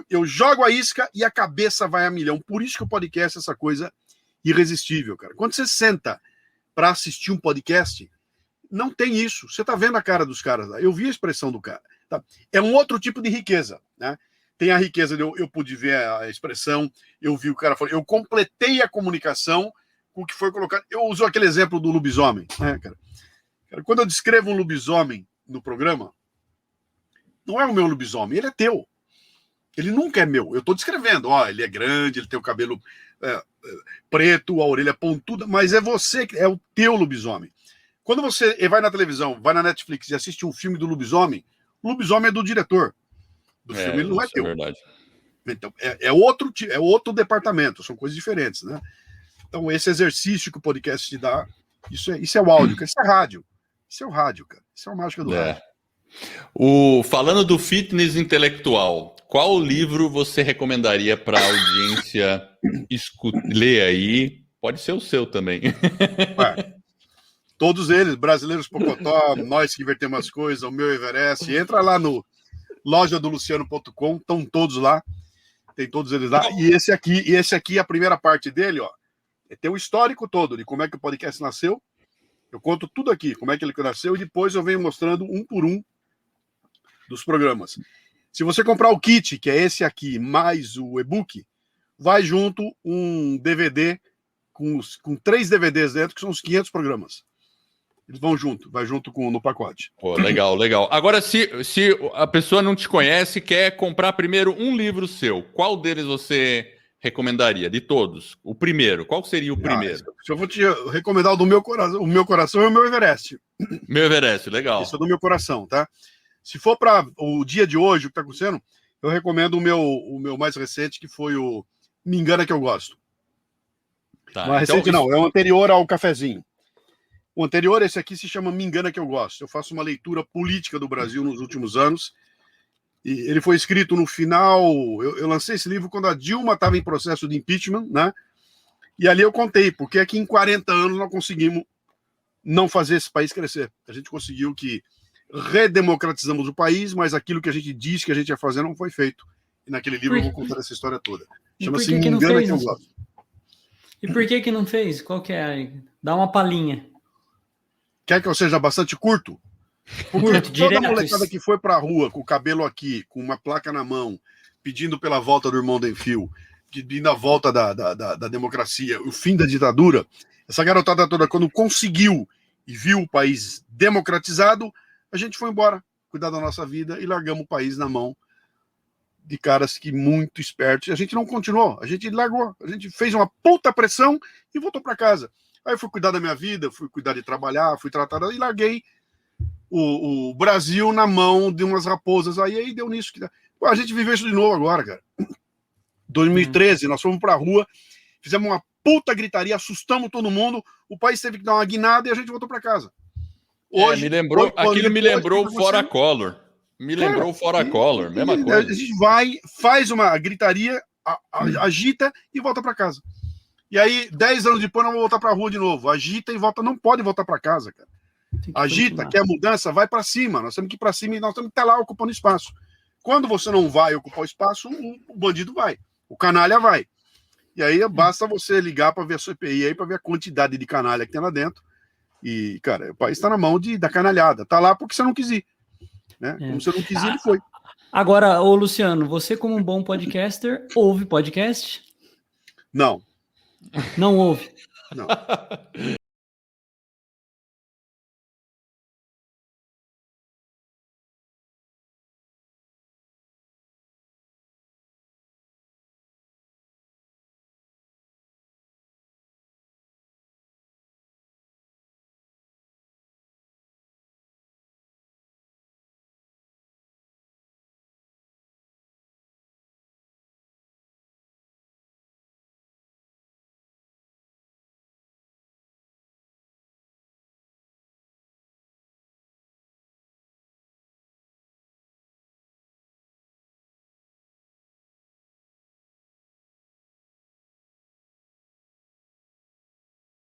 Eu jogo a isca e a cabeça vai a milhão. Por isso que o podcast é essa coisa irresistível, cara. Quando você senta para assistir um podcast, não tem isso. Você tá vendo a cara dos caras lá. Eu vi a expressão do cara. Tá? É um outro tipo de riqueza, né? Tem a riqueza de eu pude ver a expressão, eu vi o cara falando, eu completei a comunicação com o que foi colocado. Eu uso aquele exemplo do lobisomem, né, cara? Quando eu descrevo um lobisomem no programa, não é o meu lobisomem, ele é teu. Ele nunca é meu. Eu estou descrevendo, ele é grande, ele tem o cabelo preto, a orelha pontuda, mas é você, é o teu lobisomem. Quando você vai na televisão, vai na Netflix e assiste um filme do lobisomem, o lobisomem é do diretor do filme, ele não é teu. É verdade. Então, é outro departamento, são coisas diferentes, né? Então, esse exercício que o podcast te dá, isso é o áudio, isso é rádio. Isso é o rádio, cara. Isso é a mágica do rádio. Falando do fitness intelectual, qual livro você recomendaria para a audiência ler aí? Pode ser o seu também. Todos eles, Brasileiros Pocotó, Nós que Invertemos as Coisas, O Meu Everest. Entra lá no lojadoluciano.com, estão todos lá. Tem todos eles lá. E esse aqui, a primeira parte dele, tem o histórico todo de como é que o podcast nasceu. Eu conto tudo aqui, como é que ele nasceu, e depois eu venho mostrando um por um dos programas. Se você comprar o kit, que é esse aqui, mais o e-book, vai junto um DVD com 3 DVDs dentro, que são os 500 programas. Eles vão junto, vai junto no pacote. Pô, legal, legal. Agora, se a pessoa não te conhece, quer comprar primeiro um livro seu, qual deles você recomendaria? De todos? O primeiro, qual seria o primeiro? Se eu vou te recomendar o meu coração é o Meu Everest. Meu Everest, legal. Isso é do meu coração, tá? Se for para o dia de hoje, o que está acontecendo, eu recomendo o meu mais recente, que foi o Me Engana Que Eu Gosto. Tá, não é recente, não, é o anterior ao cafezinho. O anterior, esse aqui, se chama Me Engana Que Eu Gosto. Eu faço uma leitura política do Brasil nos últimos anos. E ele foi escrito no final... Eu lancei esse livro quando a Dilma estava em processo de impeachment, né? E ali eu contei porque é que em 40 anos nós conseguimos não fazer esse país crescer. A gente conseguiu que redemocratizamos o país, mas aquilo que a gente disse que a gente ia fazer não foi feito. E naquele livro eu vou contar essa história toda. Chama-se Me Engana Que Eu Gosto. E por que não fez? Qual que é? Dá uma palhinha. Quer que eu seja bastante curto? Porque toda molecada que foi pra rua com o cabelo aqui, com uma placa na mão, pedindo pela volta do irmão Denfil, pedindo a volta da democracia, o fim da ditadura, essa garotada toda, quando conseguiu e viu o país democratizado, a gente foi embora, cuidar da nossa vida e largamos o país na mão de caras que muito espertos. E a gente não continuou, a gente largou, a gente fez uma puta pressão e voltou para casa. Aí eu fui cuidar da minha vida, fui cuidar de trabalhar, fui tratar e larguei o Brasil na mão de umas raposas. Aí deu nisso. A gente viveu isso de novo agora, cara. 2013, nós fomos pra rua, fizemos uma puta gritaria, assustamos todo mundo, o país teve que dar uma guinada e a gente voltou para casa. Hoje, aquilo me lembrou o Fora Collor. Me lembrou o Fora Collor, mesma coisa. A gente vai, faz uma gritaria, agita e volta para casa. E aí, 10 anos depois, nós vamos voltar para a rua de novo. Agita e volta, não pode voltar para casa, cara. Agita, quer mudança, vai para cima. Nós temos que ir para cima e nós temos que estar lá ocupando espaço. Quando você não vai ocupar o espaço, o bandido vai. O canalha vai. E aí basta você ligar para ver a CPI aí, para ver a quantidade de canalha que tem lá dentro. E, cara, o país está na mão da canalhada. Tá lá porque você não quis ir. Né? Como você não quis ir, ele foi. Agora, ô Luciano, você como um bom podcaster, ouve podcast? Não. Não ouve? Não.